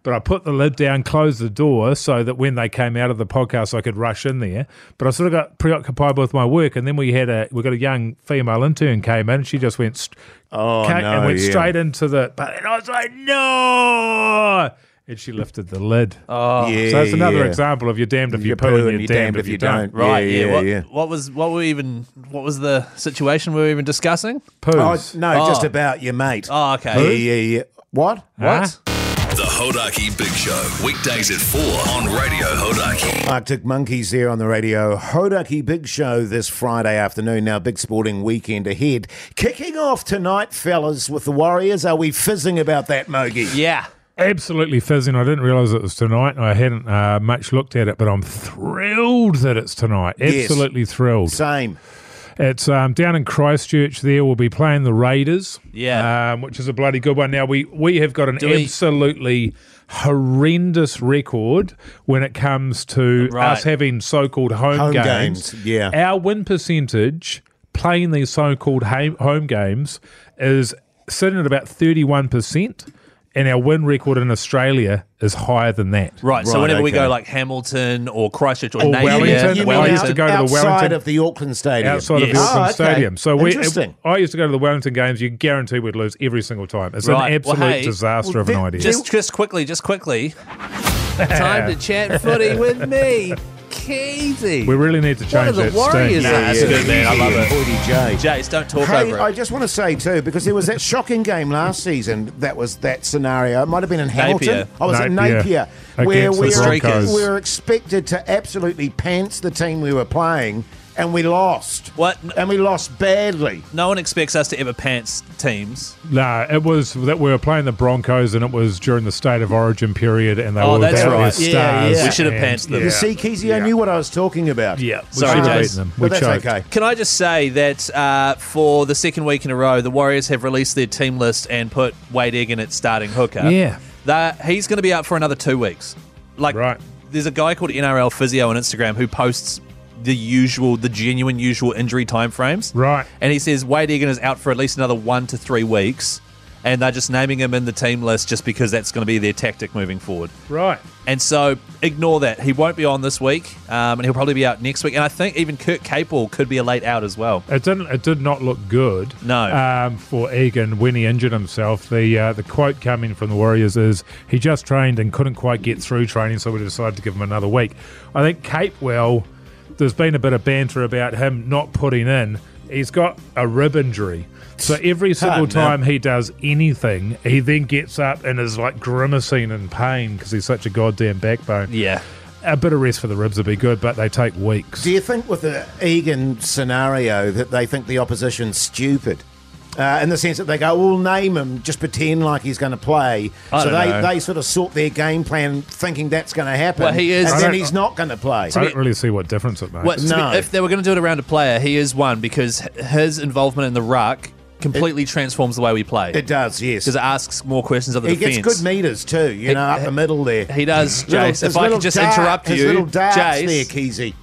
Speaker 6: but I put the lid down, closed the door, so that when they came out of the podcast, I could rush in there. But I sort of got preoccupied with my work, and then we got a young female intern came in, and she just went straight into the. And I was like, no. And she lifted the lid.
Speaker 5: Oh,
Speaker 4: Yeah,
Speaker 6: so that's another
Speaker 4: yeah.
Speaker 6: example of you're damned if you
Speaker 4: You're
Speaker 6: poo and you're damned if you don't.
Speaker 5: right.
Speaker 4: Yeah,
Speaker 5: Yeah.
Speaker 4: yeah.
Speaker 5: What was the situation we were even discussing?
Speaker 6: Poos.
Speaker 4: Oh, no, just about your mate.
Speaker 5: Oh, okay.
Speaker 4: Yeah. What?
Speaker 5: What?
Speaker 1: The Hodaki Big Show, weekdays at 4 on Radio Hodaki.
Speaker 4: Arctic Monkeys there on the radio. Hodaki Big Show this Friday afternoon. Now, big sporting weekend ahead. Kicking off tonight, fellas, with the Warriors. Are we fizzing about that, Mogi?
Speaker 5: Yeah.
Speaker 6: Absolutely fizzing. I didn't realise it was tonight. I hadn't much looked at it, but I'm thrilled that it's tonight.
Speaker 4: Yes.
Speaker 6: Absolutely thrilled.
Speaker 4: Same.
Speaker 6: It's down in Christchurch there. We'll be playing the Raiders,
Speaker 5: Yeah.
Speaker 6: which is a bloody good one. Now, we have got an
Speaker 5: Do we-
Speaker 6: absolutely horrendous record when it comes to
Speaker 5: Right.
Speaker 6: us having so-called home games.
Speaker 4: Yeah.
Speaker 6: Our win percentage playing these so-called home games is sitting at about 31%. And our win record in Australia is higher than that.
Speaker 5: Right. So
Speaker 4: Right,
Speaker 5: whenever we
Speaker 4: okay.
Speaker 5: go like Hamilton or Christchurch or,
Speaker 6: Or
Speaker 5: Napier,
Speaker 6: Wellington. I used to go to the
Speaker 4: outside
Speaker 6: Wellington
Speaker 4: of the Auckland Stadium.
Speaker 6: outside of the
Speaker 5: Yes.
Speaker 6: Auckland
Speaker 4: Oh, okay.
Speaker 6: Stadium. So
Speaker 4: Interesting.
Speaker 6: I used to go to the Wellington games. You guarantee we'd lose every single time. It's
Speaker 5: Right.
Speaker 6: an absolute
Speaker 5: Well, hey,
Speaker 6: disaster of an idea.
Speaker 5: Just quickly. Time to chat footy with me, Keyzie.
Speaker 6: We really need to
Speaker 5: What are
Speaker 6: change
Speaker 5: the
Speaker 6: that
Speaker 5: Warriors?
Speaker 6: sting.
Speaker 5: Nah, that's good, man. I love it.
Speaker 4: Hoity J.
Speaker 5: Jace, don't talk
Speaker 4: Hey,
Speaker 5: over
Speaker 4: I
Speaker 5: it.
Speaker 4: just want to say too, because there was that shocking game last season. That was that scenario. It might have been in Hamilton.
Speaker 5: Napier.
Speaker 4: I was at
Speaker 6: Napier.
Speaker 4: Napier, where
Speaker 6: Against
Speaker 4: we
Speaker 6: the Broncos.
Speaker 4: were expected to absolutely pants the team we were playing, and we lost.
Speaker 5: What?
Speaker 4: And we lost badly.
Speaker 5: No one expects us to ever pants teams.
Speaker 6: No, it was that we were playing the Broncos, and it was during the State of Origin period, and they
Speaker 5: Oh,
Speaker 6: were
Speaker 5: that's
Speaker 6: without their
Speaker 5: right.
Speaker 6: stars.
Speaker 4: Yeah, yeah.
Speaker 5: We should have
Speaker 6: and-
Speaker 5: pantsed them.
Speaker 4: You see, Keyzie, I knew what I was talking about.
Speaker 6: Yeah, we
Speaker 5: Sorry,
Speaker 6: should have
Speaker 5: Jace.
Speaker 6: beaten them. We
Speaker 4: But that's
Speaker 6: choked.
Speaker 4: okay.
Speaker 5: Can I just say that for the second week in a row, the Warriors have released their team list and put Wade Egan at starting hooker.
Speaker 6: Yeah.
Speaker 5: He's going to be out for another 2 weeks.
Speaker 6: Right.
Speaker 5: There's a guy called NRL Physio on Instagram who posts the genuine injury timeframes.
Speaker 6: Right.
Speaker 5: And he says Wade Egan is out for at least another 1 to 3 weeks. And they're just naming him in the team list just because that's going to be their tactic moving forward.
Speaker 6: Right.
Speaker 5: And so ignore that. He won't be on this week, and he'll probably be out next week. And I think even Kurt Capel could be a late out as well.
Speaker 6: It did not look good.
Speaker 5: No.
Speaker 6: For Egan when he injured himself. The quote coming from the Warriors is he just trained and couldn't quite get through training, so we decided to give him another week. I think Capewell, there's been a bit of banter about him not putting in. He's got a rib injury. So every single time he does anything, he then gets up and is like grimacing in pain because he's such a goddamn backbone.
Speaker 5: Yeah.
Speaker 6: A bit of rest for the ribs would be good, but they take weeks.
Speaker 4: Do you think with the Egan scenario that they think the opposition's stupid? In the sense that they go, we'll name him, just pretend like he's going to play. So they sort of sort their game plan thinking that's going to happen.
Speaker 5: Well, he is.
Speaker 4: And then he's not going to play.
Speaker 6: I don't really see what difference it makes.
Speaker 5: Well, if they were going to do it around a player, he is one because his involvement in the ruck completely transforms the way we play.
Speaker 4: It does, yes.
Speaker 5: Because it asks more questions of the defence.
Speaker 4: He gets good meters too, up the middle there.
Speaker 5: He does, Jase. If I could just interrupt you,
Speaker 4: little darts
Speaker 5: Jase.
Speaker 4: there, Keyzie.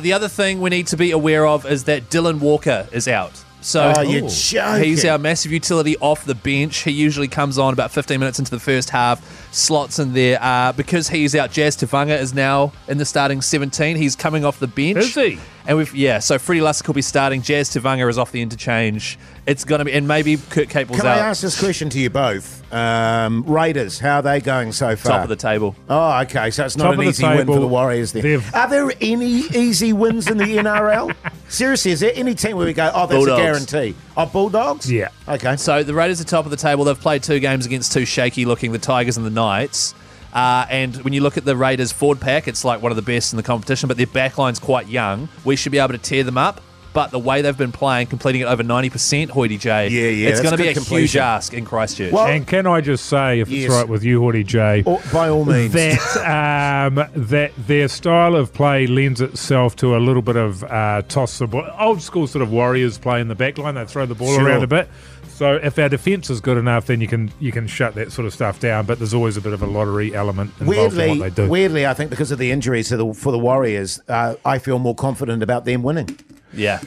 Speaker 5: The other thing we need to be aware of is that Dylan Walker is out. So
Speaker 4: you're joking.
Speaker 5: He's our massive utility off the bench. He usually comes on about 15 minutes into the first half, slots in there. Because he's out, Jazz Tavanga is now in the starting 17. He's coming off the bench.
Speaker 6: Is he?
Speaker 5: And so Freddie Lussick will be starting. Jazz Tavanga is off the interchange. It's going to be, and maybe Kurt Capel's out.
Speaker 4: Can I ask this question to you both? Raiders, how are they going so far?
Speaker 5: Top of the table.
Speaker 4: Oh, okay. So it's not an easy win for the Warriors then. Are there any easy wins in the NRL? Seriously, is there any team where we go, that's
Speaker 5: Bulldogs.
Speaker 4: a guarantee? Oh, Bulldogs?
Speaker 6: Yeah.
Speaker 4: Okay.
Speaker 5: So the Raiders are top of the table. They've played 2 games against 2 shaky-looking, the Tigers and the Knights. And when you look at the Raiders' forward pack, it's like one of the best in the competition, but their backline's quite young. We should be able to tear them up. But the way they've been playing, completing it over 90%, Hoity J, it's going to be a huge ask in Christchurch.
Speaker 6: Well, and can I just say, if it's right with you, Hoity J,
Speaker 4: by all means,
Speaker 6: that their style of play lends itself to a little bit of toss the ball, old school sort of Warriors play in the back line. They throw the ball around a bit. So if our defence is good enough, then you can shut that sort of stuff down. But there's always a bit of a lottery element involved in what they do.
Speaker 4: Weirdly, I think because of the injuries for the Warriors, I feel more confident about them winning.
Speaker 5: Yeah.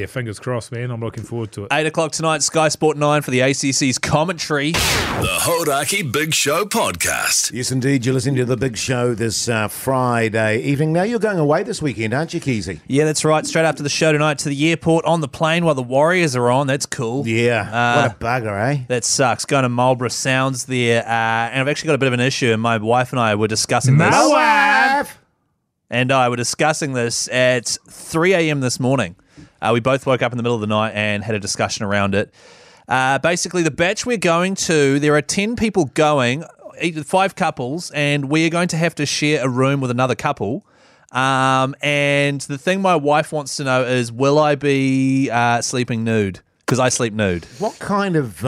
Speaker 6: Fingers crossed, man. I'm looking forward to it.
Speaker 5: 8 o'clock tonight, Sky Sport 9 for the ACC's commentary.
Speaker 1: The Hodaki Big Show podcast.
Speaker 4: Yes, indeed. You're listening to The Big Show this Friday evening. Now, you're going away this weekend, aren't you, Keyzie?
Speaker 5: Yeah, that's right. Straight after the show tonight to the airport on the plane while the Warriors are on. That's cool.
Speaker 4: Yeah. What a bugger, eh?
Speaker 5: That sucks. Going to Marlborough Sounds there. And I've actually got a bit of an issue, and my wife and I were discussing this.
Speaker 4: My wife!
Speaker 5: And I were discussing this at 3 a.m. this morning. We both woke up in the middle of the night and had a discussion around it. Basically, the batch we're going to, there are 10 people going, 5 couples, and we are going to have to share a room with another couple. And the thing my wife wants to know is, will I be sleeping nude? Because I sleep nude.
Speaker 4: What kind of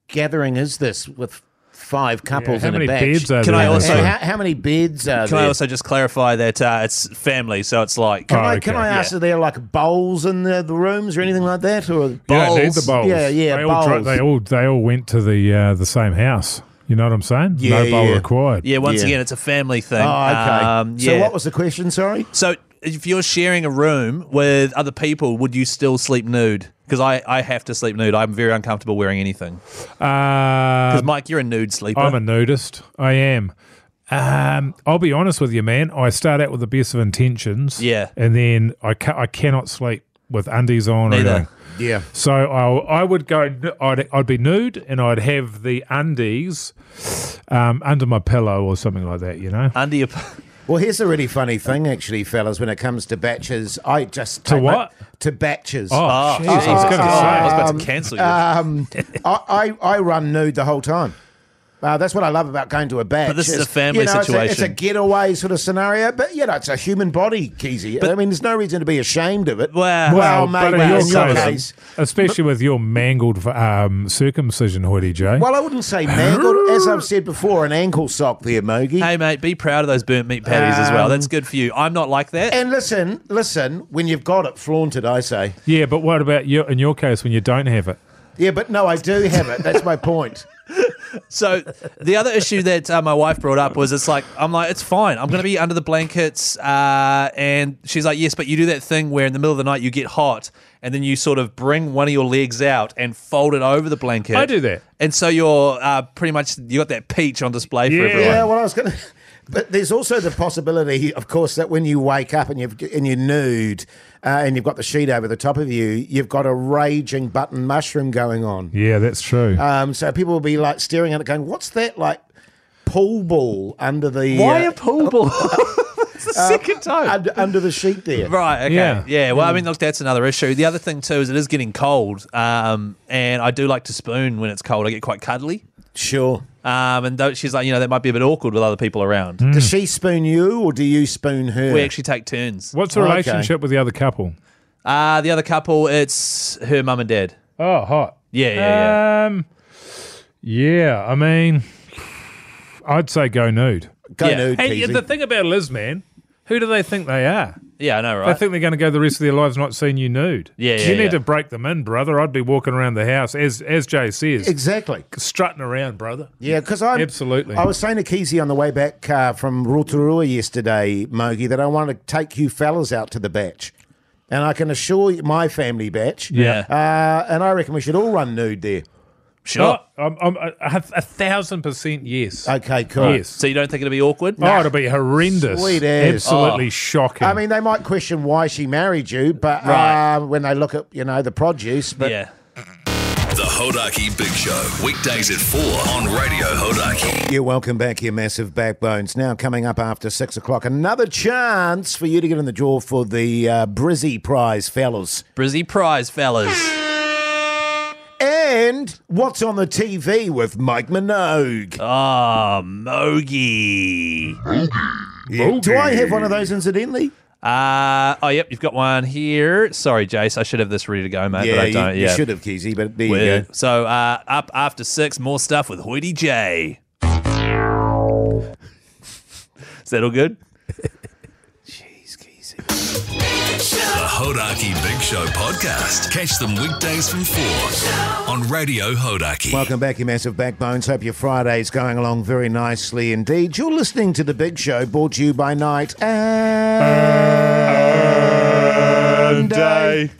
Speaker 4: gathering is this with 5 couples in a batch?
Speaker 6: How many beds are
Speaker 5: Can
Speaker 6: there?
Speaker 5: I also
Speaker 4: how many beds are there?
Speaker 5: Can I also just clarify that it's family, so it's like...
Speaker 4: Can I ask, are there like bowls in the rooms or anything like that? Or
Speaker 6: You don't need the bowls.
Speaker 4: Yeah, bowls.
Speaker 6: They all went to the same house. You know what I'm saying?
Speaker 4: Yeah,
Speaker 6: no bowl required.
Speaker 5: Yeah, once again, it's a family thing.
Speaker 4: Oh, okay. So what was the question, sorry?
Speaker 5: So if you're sharing a room with other people, would you still sleep nude? Because I have to sleep nude. I'm very uncomfortable wearing anything. Because, Mike, you're a nude sleeper.
Speaker 6: I'm a nudist. I am. I'll be honest with you, man. I start out with the best of intentions.
Speaker 5: Yeah.
Speaker 6: And then I cannot sleep with undies on or anything.
Speaker 4: Yeah.
Speaker 6: So I would go. I'd be nude, and I'd have the undies under my pillow or something like that. You know,
Speaker 5: under your.
Speaker 4: Well, here's a really funny thing, actually, fellas. When it comes to batches, I just
Speaker 6: to what
Speaker 4: to batches.
Speaker 6: Oh,
Speaker 5: geez, I was about to cancel you.
Speaker 4: I run nude the whole time. That's what I love about going to a batch.
Speaker 5: But this is a family situation.
Speaker 4: It's a getaway sort of scenario, but it's a human body, Keyzie. I mean, there's no reason to be ashamed of it.
Speaker 6: Well,
Speaker 4: maybe
Speaker 6: but
Speaker 4: in your case,
Speaker 6: especially with your mangled circumcision, Hoity J.
Speaker 4: Well, I wouldn't say mangled. As I've said before, an ankle sock there, Mogi.
Speaker 5: Hey, mate, be proud of those burnt meat patties as well. That's good for you. I'm not like that.
Speaker 4: And listen, when you've got it, flaunt it, I say.
Speaker 6: Yeah, but what about you? In your case, when you don't have it?
Speaker 4: Yeah, but no, I do have it. That's my point.
Speaker 5: So the other issue that my wife brought up was I'm like, it's fine. I'm going to be under the blankets. And she's like, yes, but you do that thing where in the middle of the night you get hot and then you sort of bring one of your legs out and fold it over the blanket.
Speaker 6: I do that.
Speaker 5: And so you're pretty much, you got that peach on display for everyone.
Speaker 4: Yeah, well, I was going to... But there's also the possibility, of course, that when you wake up and you're nude and you've got the sheet over the top of you, you've got a raging button mushroom going on.
Speaker 6: Yeah, that's true.
Speaker 4: So people will be like staring at it going, what's that like pool ball under the...
Speaker 5: Why a pool ball? It's the second time.
Speaker 4: Under the sheet there.
Speaker 5: Right, okay. Yeah, well, I mean, look, that's another issue. The other thing, too, is it is getting cold. And I do like to spoon when it's cold. I get quite cuddly.
Speaker 4: Sure.
Speaker 5: And she's like, that might be a bit awkward with other people around.
Speaker 4: Does she spoon you or do you spoon her?
Speaker 5: We actually take turns.
Speaker 6: What's the relationship with the other couple?
Speaker 5: The other couple, it's her mum and dad.
Speaker 6: Oh, hot.
Speaker 5: Yeah.
Speaker 6: Yeah, I mean, I'd say go nude.
Speaker 4: Go nude,
Speaker 6: Hey,
Speaker 4: Keyzie.
Speaker 6: the thing about Liz, man, who do they think they are?
Speaker 5: Yeah, I know, right?
Speaker 6: They think they're going to go the rest of their lives not seeing you nude. You need to break them in, brother. I'd be walking around the house, as Jay says.
Speaker 4: Exactly.
Speaker 6: Strutting around, brother.
Speaker 4: Yeah, because
Speaker 6: Absolutely.
Speaker 4: I was saying to Keyzie on the way back from Rotorua yesterday, Mogi, that I want to take you fellas out to the batch. And I can assure you, my family batch.
Speaker 5: Yeah.
Speaker 4: And I reckon we should all run nude there.
Speaker 5: Sure.
Speaker 6: I'm 1,000% yes.
Speaker 4: Okay, cool.
Speaker 6: Yes.
Speaker 5: So you don't think it'll be awkward?
Speaker 6: Oh, it'll be horrendous.
Speaker 4: Sweet as.
Speaker 6: Absolutely shocking.
Speaker 4: I mean, they might question why she married you, but when they look at, the produce. But
Speaker 5: Yeah.
Speaker 1: The Hodaki Big Show, weekdays at 4 on Radio Hodaki.
Speaker 4: You're welcome back, you massive backbones. Now coming up after 6 o'clock, another chance for you to get in the draw for the Brizzy Prize, fellas.
Speaker 5: Brizzy Prize, fellas.
Speaker 4: And what's on the TV with Mike Minogue?
Speaker 5: Oh, Mogi.
Speaker 4: Yeah. Do I have one of those incidentally?
Speaker 5: Yep, you've got one here. Sorry, Jase, I should have this ready to go, mate, but I don't.
Speaker 4: You should have, Keyzie, but there you go.
Speaker 5: So, up after 6, more stuff with Hoity J. Is that all good?
Speaker 4: Jeez, Keyzie.
Speaker 1: The Hodaki Big Show podcast. Catch them weekdays from 4 on Radio Hodaki.
Speaker 4: Welcome back, you massive backbones. Hope your Friday's going along very nicely indeed. You're listening to The Big Show, brought to you by Night and Day.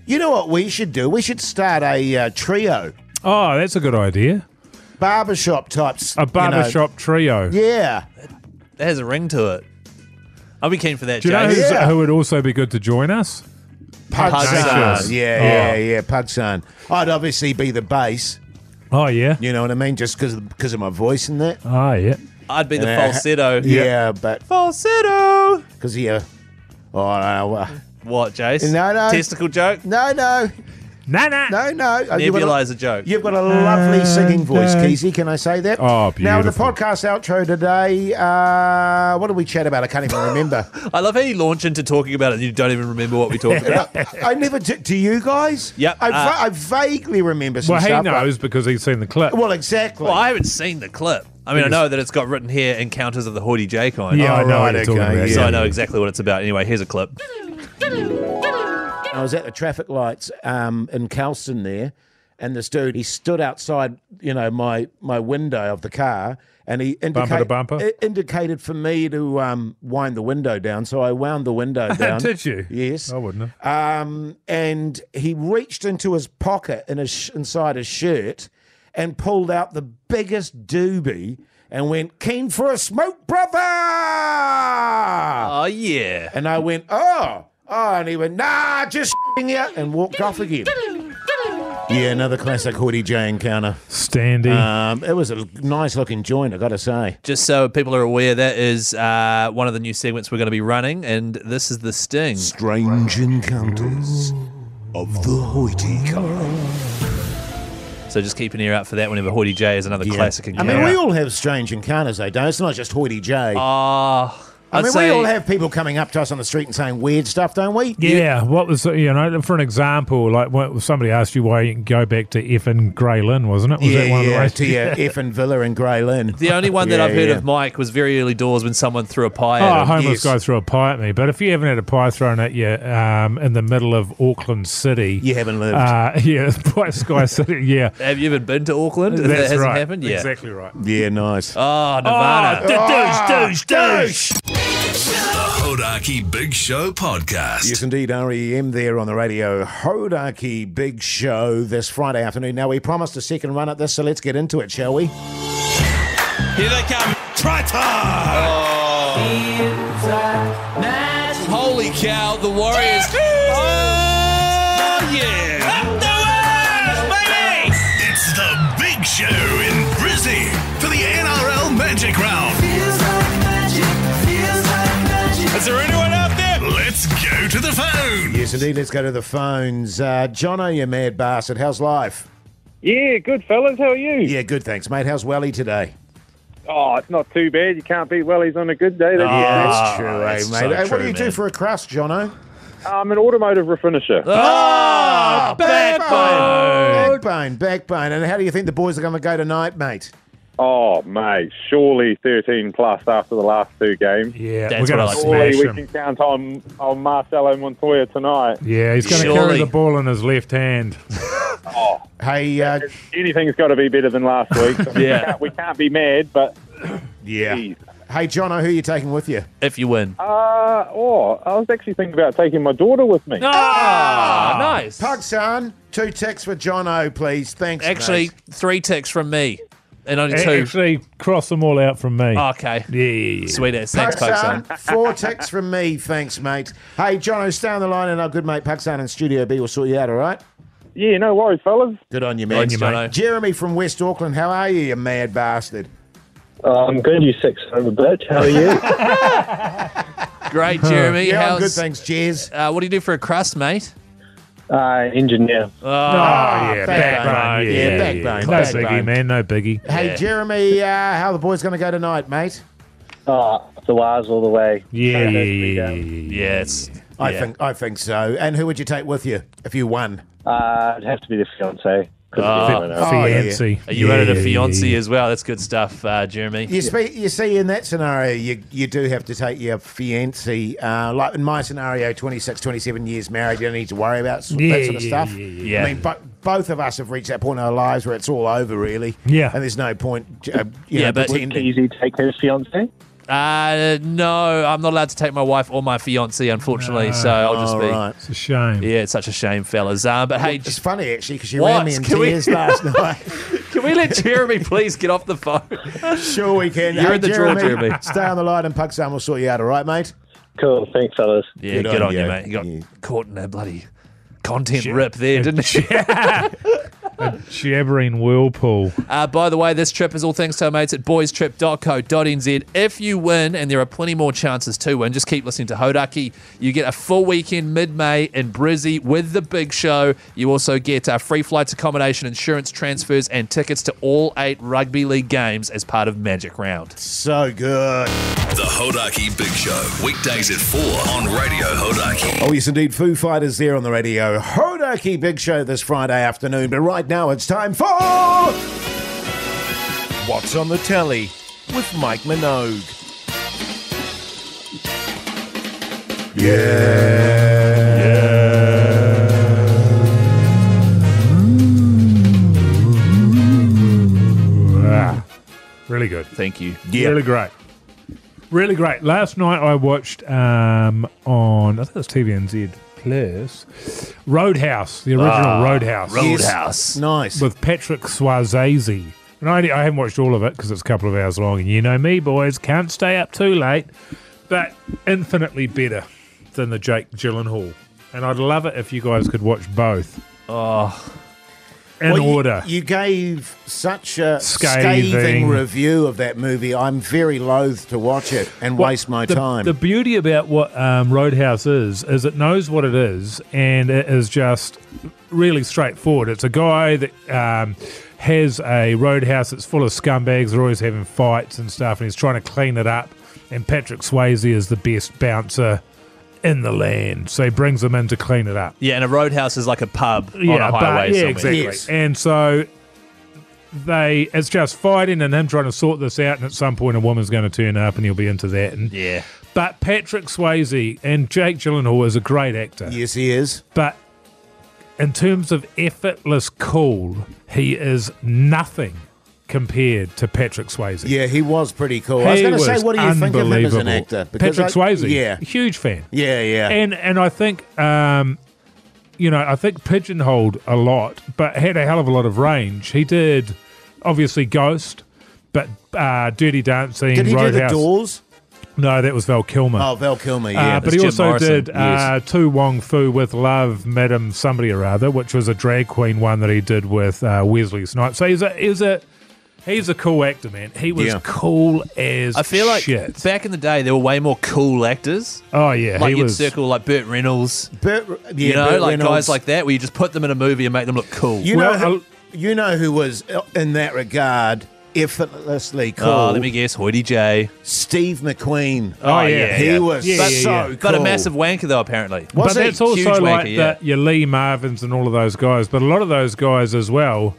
Speaker 4: You know what we should do? We should start a trio.
Speaker 6: Oh, that's a good idea.
Speaker 4: Barbershop types.
Speaker 6: A barbershop trio.
Speaker 4: Yeah.
Speaker 5: That has a ring to it. I'll be keen for that,
Speaker 6: Do you know
Speaker 5: Jase.
Speaker 6: who would also be good to join us?
Speaker 4: Pudson. Yeah, Pudson. I'd obviously be the bass.
Speaker 6: Oh, yeah?
Speaker 4: You know what I mean? Just because of my voice and that.
Speaker 6: Oh, yeah.
Speaker 5: I'd be the falsetto.
Speaker 4: Yeah, but...
Speaker 5: Falsetto!
Speaker 4: Because I don't know.
Speaker 5: What, Jase?
Speaker 4: No.
Speaker 5: Testicle joke?
Speaker 4: No.
Speaker 6: No.
Speaker 5: Nebulizer joke.
Speaker 4: You've got a lovely singing voice, Keyzie. Can I say that?
Speaker 6: Oh, beautiful.
Speaker 4: Now, the podcast outro today, what did we chat about? I can't even remember.
Speaker 5: I love how you launch into talking about it and you don't even remember what we talked about.
Speaker 4: I never did. Do you guys?
Speaker 5: Yep.
Speaker 4: I vaguely remember some
Speaker 6: Well, he
Speaker 4: stuff.
Speaker 6: knows because he's seen the clip.
Speaker 4: Well, exactly.
Speaker 5: Well, I haven't seen the clip. I mean, I know that it's got written here, Encounters of the Hoity J kind.
Speaker 6: Yeah, I know
Speaker 4: right,
Speaker 6: what you're talking
Speaker 4: okay,
Speaker 6: about.
Speaker 4: yeah.
Speaker 5: So I know exactly what it's about. Anyway, here's a clip.
Speaker 4: I was at the traffic lights in Kelston there, and this dude, he stood outside, my window of the car, and he
Speaker 6: Bumper to bumper?
Speaker 4: indicated for me to wind the window down. So I wound the window down.
Speaker 6: Did you?
Speaker 4: Yes.
Speaker 6: I wouldn't have.
Speaker 4: And he reached into his pocket inside his shirt and pulled out the biggest doobie and went, "Keen for a smoke, brother?"
Speaker 5: Oh, yeah.
Speaker 4: And I went, oh, and he went, "Nah, just you," and walked off again. Yeah, another classic Hoity J encounter.
Speaker 6: Standy.
Speaker 4: It was a nice looking joint, I got to say.
Speaker 5: Just so people are aware, that is one of the new segments we're going to be running, and this is the sting.
Speaker 4: Strange encounters of the Hoity kind.
Speaker 5: So just keep an ear out for that whenever Hoity J is another classic
Speaker 4: I
Speaker 5: encounter.
Speaker 4: mean, we all have strange encounters, though, don't? It's not just Hoity J.
Speaker 5: Oh,
Speaker 4: I mean,
Speaker 5: say,
Speaker 4: we all have people coming up to us on the street and saying weird stuff, don't we?
Speaker 6: Yeah, what was, for an example, like when somebody asked you why you can go back to effing Grey Lynn, wasn't it? Was that one of the ways?
Speaker 4: To your effing villa in Grey Lynn.
Speaker 5: The only one that I've heard of, Mike, was very early doors when someone threw a pie at
Speaker 6: Oh, a
Speaker 5: him.
Speaker 6: homeless guy threw a pie at me. But if you haven't had a pie thrown at you in the middle of Auckland City...
Speaker 4: You haven't lived.
Speaker 6: By Sky City, yeah.
Speaker 5: Have you ever been to Auckland? If that
Speaker 6: That's
Speaker 5: hasn't
Speaker 6: right.
Speaker 5: happened? Yeah.
Speaker 6: Exactly right.
Speaker 4: Yeah, nice.
Speaker 5: Oh, Nirvana.
Speaker 6: Douche.
Speaker 1: The Hodaki Big Show podcast.
Speaker 4: Yes, indeed, REM there on the radio. Hodaki Big Show this Friday afternoon. Now, we promised a second run at this, so let's get into it, shall we?
Speaker 3: Here they come. Try time.
Speaker 5: Holy cow, the Warriors. Oh, yeah.
Speaker 3: Up the Warriors, baby.
Speaker 1: It's the Big Show in Brizzy for the NRL Magic Round.
Speaker 3: Is there anyone out there?
Speaker 1: Let's go to the phone.
Speaker 4: Yes, indeed, let's go to the phones. Jono, you mad bastard, how's life?
Speaker 10: Yeah, good fellas. How are you?
Speaker 4: Yeah, good, thanks, mate. How's Welly today?
Speaker 10: Oh, it's not too bad. You can't beat Wellies on a good day.
Speaker 4: That's true,
Speaker 5: that's
Speaker 4: mate.
Speaker 5: so
Speaker 4: Hey, what
Speaker 5: true,
Speaker 4: do you do
Speaker 5: man.
Speaker 4: for a crust, Jono?
Speaker 10: I'm an automotive refinisher.
Speaker 5: Oh, backbone.
Speaker 4: Backbone. And how do you think the boys are going to go tonight, mate?
Speaker 10: Oh, mate, surely 13 plus after the last two games.
Speaker 6: Yeah,
Speaker 5: That's
Speaker 6: we're going
Speaker 5: what I
Speaker 6: to
Speaker 10: Surely
Speaker 6: smash
Speaker 10: we
Speaker 6: him.
Speaker 10: can count on Marcelo Montoya tonight.
Speaker 6: Yeah, he's going to
Speaker 5: Surely.
Speaker 6: carry the ball in his left hand.
Speaker 4: Hey,
Speaker 10: Anything's got to be better than last week. I mean,
Speaker 5: Yeah.
Speaker 10: we can't be mad, but
Speaker 4: yeah.
Speaker 10: geez.
Speaker 4: Hey, Jono, who are you taking with you?
Speaker 5: If you win.
Speaker 10: I was actually thinking about taking my daughter with me.
Speaker 5: Ah, nice.
Speaker 4: Pugson, 2 ticks for Jono, please. Thanks,
Speaker 5: Actually,
Speaker 4: mate.
Speaker 5: 3 ticks from me. And only 2.
Speaker 6: Actually, cross them all out from me.
Speaker 5: Okay.
Speaker 6: Yeah.
Speaker 5: Sweet ass. Thanks,
Speaker 4: Pugson,
Speaker 5: Pugson.
Speaker 4: 4 ticks from me. Thanks, mate. Hey, Jono, stay on the line and our good mate Pugson in Studio B will sort you out, all right?
Speaker 10: Yeah, no worries, fellas.
Speaker 4: Good on you, man.
Speaker 5: Good on you, mate.
Speaker 4: Jeremy from West Auckland, how are you, you mad bastard?
Speaker 11: I'm good, you six son of a bitch. How are you?
Speaker 5: Great, Jeremy.
Speaker 4: Yeah, I'm good, thanks, Jez.
Speaker 5: What do you do for a crust, mate?
Speaker 11: Engineer.
Speaker 6: Oh, yeah,
Speaker 4: backbone.
Speaker 6: backbone.
Speaker 4: Yeah, backbone.
Speaker 6: No
Speaker 4: Backbone.
Speaker 6: biggie, man. No biggie.
Speaker 4: Hey,
Speaker 5: Yeah.
Speaker 4: Jeremy, how are the boys going to go tonight, mate?
Speaker 11: The wires all the way.
Speaker 6: Yeah.
Speaker 5: Yeah, it's...
Speaker 4: I think so. And who would you take with you if you won?
Speaker 11: It'd have to be the fiance.
Speaker 6: Fiancé.
Speaker 5: Are you running a fiancé as well? That's good stuff, Jeremy.
Speaker 4: You see, in that scenario, you do have to take your fiancé. Like in my scenario, 26, 27 years married, you don't need to worry about that sort of stuff.
Speaker 5: Yeah.
Speaker 4: I mean, both of us have reached that point in our lives where it's all over, really.
Speaker 6: Yeah.
Speaker 4: And there's no point,
Speaker 5: but
Speaker 4: pretending.
Speaker 11: Keyzie take his fiance?
Speaker 5: No, I'm not allowed to take my wife or my fiancé, unfortunately. So I'll just be.
Speaker 4: Right.
Speaker 6: It's a shame.
Speaker 5: Yeah, it's such a shame, fellas. But hey,
Speaker 4: It's funny, actually, because you
Speaker 5: What?
Speaker 4: ran me in
Speaker 5: Can we-
Speaker 4: tears last night.
Speaker 5: can we let Jeremy please get off the phone?
Speaker 4: Sure we can.
Speaker 5: You're in the draw, Jeremy.
Speaker 4: Stay on the line and Pugson will sort you out, all right, mate?
Speaker 11: Cool, thanks, fellas.
Speaker 5: Yeah,
Speaker 4: Good
Speaker 5: good
Speaker 4: on
Speaker 5: on you,
Speaker 4: you.
Speaker 5: mate. You got
Speaker 4: Yeah.
Speaker 5: caught in a bloody content rip there, didn't you?
Speaker 6: Jabbering whirlpool.
Speaker 5: By the way, this trip is all thanks to our mates at boystrip.co.nz. If you win, and there are plenty more chances to win, just keep listening to Hodaki. You get a full weekend mid-May in Brizzy with the big show. You also get free flights, accommodation, insurance transfers, and tickets to all 8 rugby league games as part of Magic Round.
Speaker 4: So good.
Speaker 1: The Hodaki Big Show, weekdays at 4 on Radio Hodaki.
Speaker 4: Oh, yes, indeed. Foo Fighters there on the radio. Hodaki Big Show this Friday afternoon. But right now it's time for What's on the Telly with Mike Minogue.
Speaker 6: Really good.
Speaker 5: Thank you.
Speaker 6: Really great. Really great. Last night I watched on, I think it was TVNZ Plus, Roadhouse, the original Roadhouse.
Speaker 5: Roadhouse.
Speaker 4: Nice.
Speaker 6: With Patrick Swayze. And I haven't watched all of it because it's a couple of hours long. And you know me, boys, can't stay up too late. But infinitely better than the Jake Gyllenhaal. And I'd love it if you guys could watch both. In order.
Speaker 4: You gave such a
Speaker 6: Scathing.
Speaker 4: scathing review of that movie. I'm very loath to watch it and waste my time.
Speaker 6: The beauty about what Roadhouse is it knows what it is, and it is just really straightforward. It's a guy that has a roadhouse that's full of scumbags. They're always having fights and stuff, and he's trying to clean it up. and Patrick Swayze is the best bouncer in the land. So he brings them in to clean it up.
Speaker 5: Yeah, and a roadhouse is like a pub on a highway somewhere.
Speaker 6: Exactly.
Speaker 4: Yes.
Speaker 6: And so it's just fighting and him trying to sort this out, and at some point a woman's going to turn up and he'll be into that. And
Speaker 5: Yeah.
Speaker 6: But Patrick Swayze and Jake Gyllenhaal is a great actor.
Speaker 4: Yes, he is.
Speaker 6: But in terms of effortless cool, he is nothing compared to Patrick Swayze.
Speaker 4: Yeah, he was pretty cool. I was going to say, what do you think of him as an actor?
Speaker 6: Patrick Swayze,
Speaker 4: yeah,
Speaker 6: huge fan.
Speaker 4: Yeah.
Speaker 6: And I think, I think pigeonholed a lot, but had a hell of a lot of range. He did, obviously, Ghost, but Dirty Dancing,
Speaker 4: Did he
Speaker 6: Roadhouse.
Speaker 4: do The Doors?
Speaker 6: No, that was Val Kilmer.
Speaker 4: Oh, Val Kilmer, yeah.
Speaker 6: But he
Speaker 5: Jim
Speaker 6: also
Speaker 5: Morrison,
Speaker 6: did Tu Wong Fu with Love, Madam Somebody or Other, which was a drag queen one that he did with Wesley Snipes. So he's a cool actor, man. He was cool as
Speaker 5: I feel like
Speaker 6: shit.
Speaker 5: back in the day, there were way more cool actors.
Speaker 6: Oh, yeah.
Speaker 5: Like
Speaker 6: he
Speaker 5: you'd
Speaker 6: was
Speaker 5: circle like Burt Reynolds.
Speaker 4: Burt
Speaker 5: Like
Speaker 4: Reynolds.
Speaker 5: guys like that, where you just put them in a movie and make them look cool.
Speaker 4: You know who was, in that regard, effortlessly cool?
Speaker 5: Oh, let me guess, Hoity J.
Speaker 4: Steve McQueen.
Speaker 6: Oh, yeah.
Speaker 4: He was
Speaker 6: Yeah,
Speaker 4: so cool.
Speaker 5: But a massive wanker, though, apparently.
Speaker 4: Was
Speaker 6: but
Speaker 4: he?
Speaker 6: that's also
Speaker 5: Huge
Speaker 6: like
Speaker 5: wanker, yeah.
Speaker 6: your Lee Marvins and all of those guys. But a lot of those guys as well,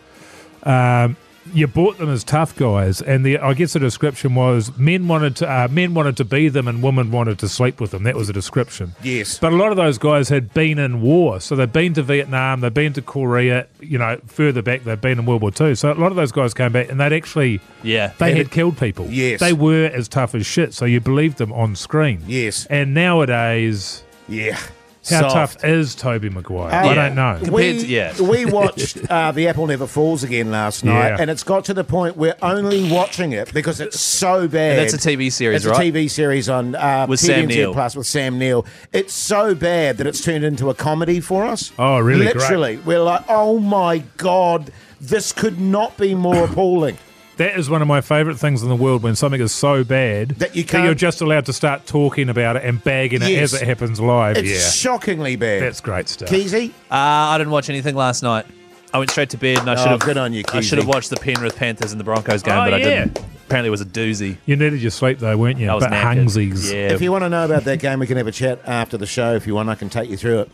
Speaker 6: you bought them as tough guys, and I guess the description was men wanted to be them and women wanted to sleep with them. That was a description.
Speaker 4: Yes.
Speaker 6: But a lot of those guys had been in war, so they'd been to Vietnam, they'd been to Korea. Further back, they'd been in World War II. So a lot of those guys came back, and they'd actually they had killed people.
Speaker 4: Yes.
Speaker 6: They were as tough as shit. So you believed them on screen.
Speaker 4: Yes.
Speaker 6: And nowadays,
Speaker 4: Yeah.
Speaker 6: how
Speaker 4: Soft.
Speaker 6: tough is Toby Maguire? I don't know.
Speaker 4: We watched The Apple Never Falls again last night, and it's got to the point we're only watching it because it's so bad.
Speaker 5: And that's a TV series,
Speaker 4: it's
Speaker 5: right?
Speaker 4: It's a TV series on
Speaker 5: With Sam
Speaker 4: TVNZ
Speaker 5: Neill.
Speaker 4: Plus with Sam Neill. It's so bad that it's turned into a comedy for us.
Speaker 6: Oh, really?
Speaker 4: Literally.
Speaker 6: Great.
Speaker 4: We're like, oh my God, this could not be more appalling.
Speaker 6: That is one of my favourite things in the world, when something is so bad
Speaker 4: that you're
Speaker 6: just allowed to start talking about it and bagging it as it happens live.
Speaker 4: It's shockingly bad.
Speaker 6: That's great stuff.
Speaker 4: Keyzie?
Speaker 5: I didn't watch anything last night. I went straight to bed and I should have.
Speaker 4: Good on you,
Speaker 5: I should have
Speaker 4: Keyzie.
Speaker 5: watched the Penrith Panthers and the Broncos game,
Speaker 6: Oh,
Speaker 5: but I
Speaker 6: yeah.
Speaker 5: didn't. Apparently, it was a doozy.
Speaker 6: You needed your sleep though, weren't you?
Speaker 5: I was
Speaker 6: But
Speaker 5: knackered.
Speaker 6: hungsies.
Speaker 5: Yeah.
Speaker 4: If you want to know about that game, we can have a chat after the show. If you want, I can take you through it.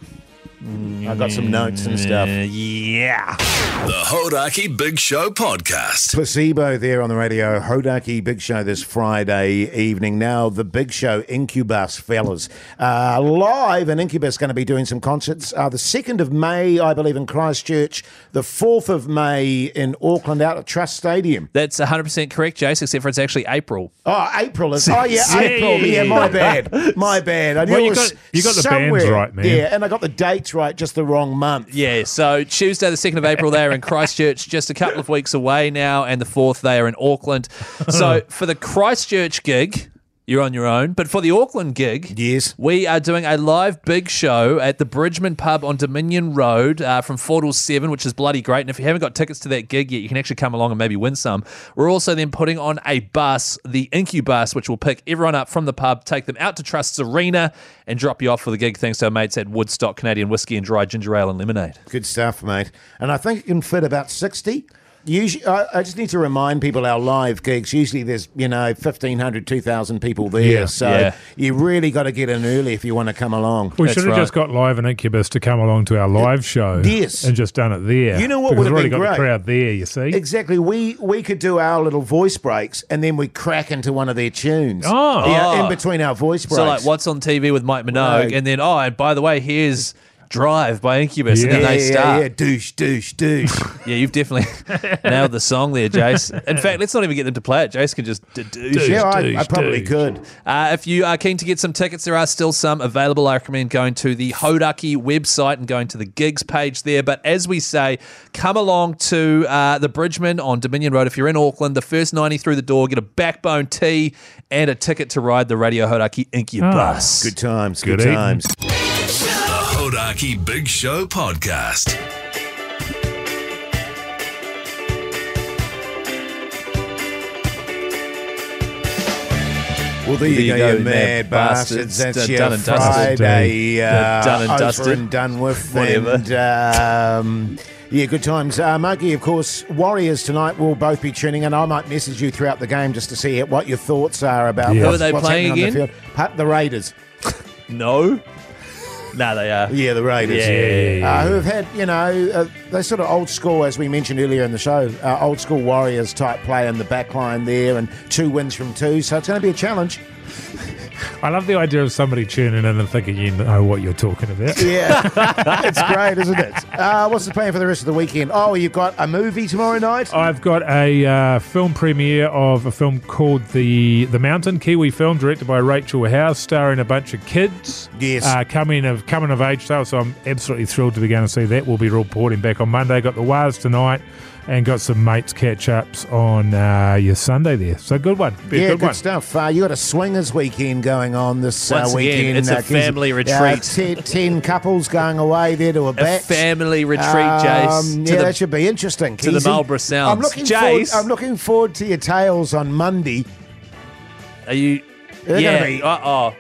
Speaker 4: I've got some notes and stuff.
Speaker 5: Yeah.
Speaker 1: The Hodaki Big Show podcast.
Speaker 4: Placebo there on the radio. Hodaki Big Show this Friday evening. Now, the Big Show Incubus, fellas. Live, and Incubus going to be doing some concerts. The 2nd of May, I believe, in Christchurch. The 4th of May in Auckland out at Trust Stadium.
Speaker 5: That's 100% correct, Jase, except for it's actually April.
Speaker 4: Oh, April is. Oh, yeah, April. Yeah, my bad. My bad. I knew
Speaker 6: Well,
Speaker 4: it
Speaker 6: you
Speaker 4: was
Speaker 6: got the
Speaker 4: somewhere.
Speaker 6: bands right, man.
Speaker 4: Yeah, and I got the dates right, just the wrong month.
Speaker 5: Yeah, so Tuesday, the 2nd of April, they are in Christchurch, just a couple of weeks away now, and the 4th, they are in Auckland. So for the Christchurch gig, you're on your own. But for the Auckland gig,
Speaker 4: yes,
Speaker 5: we are doing a live big show at the Bridgman Pub on Dominion Road from 4 till 7, which is bloody great. And if you haven't got tickets to that gig yet, you can actually come along and maybe win some. We're also then putting on a bus, the Incubus, which will pick everyone up from the pub, take them out to Trust's Arena, and drop you off for the gig thanks to our mates at Woodstock Canadian Whiskey and Dry Ginger Ale and Lemonade.
Speaker 4: Good stuff, mate. And I think it can fit about 60. Usually, I just need to remind people our live gigs, usually there's, 1,500, 2,000 people there.
Speaker 6: Yeah.
Speaker 4: So you really got to get in early if you want to come along.
Speaker 6: We should have just got Live and Incubus to come along to our live show.
Speaker 4: Yes.
Speaker 6: And just done it there.
Speaker 4: You know what
Speaker 6: Because
Speaker 4: would have
Speaker 6: we've already
Speaker 4: been
Speaker 6: got
Speaker 4: great?
Speaker 6: the crowd there, you see.
Speaker 4: Exactly. We could do our little voice breaks and then we crack into one of their tunes.
Speaker 6: Oh.
Speaker 4: Yeah, in between our voice breaks.
Speaker 5: So like What's on TV with Mike Minogue,
Speaker 4: Right.
Speaker 5: and then, and by the way, here's Drive by Incubus, and then they start.
Speaker 4: Yeah, douche, douche, douche.
Speaker 5: Yeah, you've definitely nailed the song there, Jase. In fact, let's not even get them to play it. Jase can just douche.
Speaker 4: Yeah, I probably could.
Speaker 5: If you are keen to get some tickets, there are still some available. I recommend going to the Hodaki website and going to the gigs page there. But as we say, come along to the Bridgman on Dominion Road. If you're in Auckland, the first 90 through the door, get a backbone tee and a ticket to ride the Radio Hodaki Incubus.
Speaker 4: Good times,
Speaker 6: Good
Speaker 4: good
Speaker 6: evening.
Speaker 4: times.
Speaker 1: The Hodaki Big Show podcast.
Speaker 4: Well, there you go, you mad bastards. That's your
Speaker 5: Done and dusted.
Speaker 4: Friday
Speaker 5: Done and
Speaker 4: over
Speaker 5: dusted.
Speaker 4: and done with.
Speaker 5: Whatever.
Speaker 4: And, Yeah, good times. Mogi, of course, Warriors tonight will both be tuning in. I might message you throughout the game just to see what your thoughts are about
Speaker 5: Who are they
Speaker 4: what's
Speaker 5: playing
Speaker 4: happening
Speaker 5: again?
Speaker 4: on the field. The Raiders.
Speaker 5: No. No, they are.
Speaker 4: Yeah, the Raiders.
Speaker 5: Yeah.
Speaker 4: Who have had, they sort of old school, as we mentioned earlier in the show, old school Warriors type play in the back line there and 2 wins from 2. So it's going to be a challenge.
Speaker 6: I love the idea of somebody tuning in and thinking you know what you're talking about.
Speaker 4: Yeah, it's great, isn't it? What's the plan for the rest of the weekend? Oh, you've got a movie tomorrow night?
Speaker 6: I've got a film premiere of a film called The Mountain, Kiwi film, directed by Rachel House, starring a bunch of kids.
Speaker 4: Yes.
Speaker 6: Coming of age tale, so I'm absolutely thrilled to be going to see that. We'll be reporting back on Monday. Got the Waz tonight. And got some mates catch-ups on your Sunday there. So good one. Be a good one.
Speaker 4: Stuff. You got a swingers weekend going on this
Speaker 5: Once
Speaker 4: weekend.
Speaker 5: Again, it's a family retreat.
Speaker 4: 10 couples going away there to a batch.
Speaker 5: family retreat, Jase.
Speaker 4: That should be interesting.
Speaker 5: To the
Speaker 4: Keyzie.
Speaker 5: Marlborough Sounds.
Speaker 4: I'm looking forward to your tales on Monday.
Speaker 5: Are you...
Speaker 4: They're
Speaker 5: yeah.
Speaker 4: gonna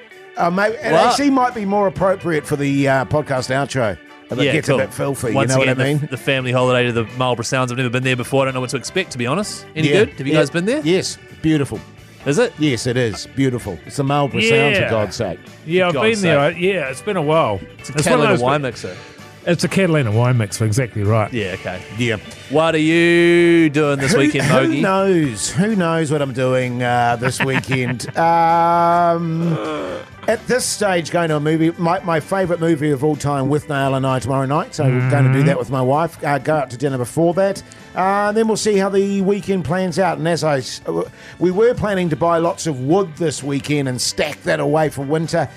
Speaker 4: be,
Speaker 5: Mate,
Speaker 4: it actually might be more appropriate for the podcast outro. If it gets a bit filthy,
Speaker 5: Once
Speaker 4: you know
Speaker 5: again,
Speaker 4: what I mean?
Speaker 5: The family holiday to the Marlborough Sounds. I've never been there before. I don't know what to expect, to be honest. Any good? Have you guys been there?
Speaker 4: Yes. Beautiful.
Speaker 5: Is it?
Speaker 4: Yes, it is. Beautiful. It's the Marlborough Sounds, for God's sake.
Speaker 6: Yeah, I've been there. Yeah, it's been a while.
Speaker 5: It's a Catalina wine mixer.
Speaker 6: It's a Catalina wine mixer, exactly right.
Speaker 5: Yeah, okay.
Speaker 4: Yeah.
Speaker 5: What are you doing this weekend, Mogi?
Speaker 4: Who knows? Who knows what I'm doing this weekend? At this stage, going to a movie, my favourite movie of all time, With Nail and I, tomorrow night. So we're going to do that with my wife. Go out to dinner before that. Then we'll see how the weekend plans out. And we were planning to buy lots of wood this weekend and stack that away for winter.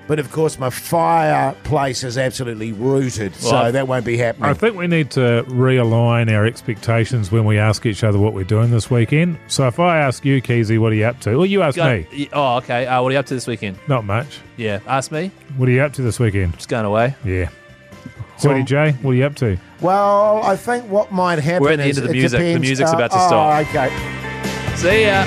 Speaker 4: But, of course, my fireplace is absolutely rooted, so that won't be happening.
Speaker 6: I think we need to realign our expectations when we ask each other what we're doing this weekend. So if I ask you, Keyzie, what are you up to? Well, you ask me.
Speaker 5: Oh, okay. What are you up to this weekend?
Speaker 6: Not much.
Speaker 5: Yeah. Ask me.
Speaker 6: What are you up to this weekend?
Speaker 5: Just going away.
Speaker 6: Yeah. Sorry, Jay, what are you up to?
Speaker 4: Well, I think what might happen
Speaker 5: We're at the end of the music. The music's about to stop.
Speaker 4: Oh, okay.
Speaker 5: See ya.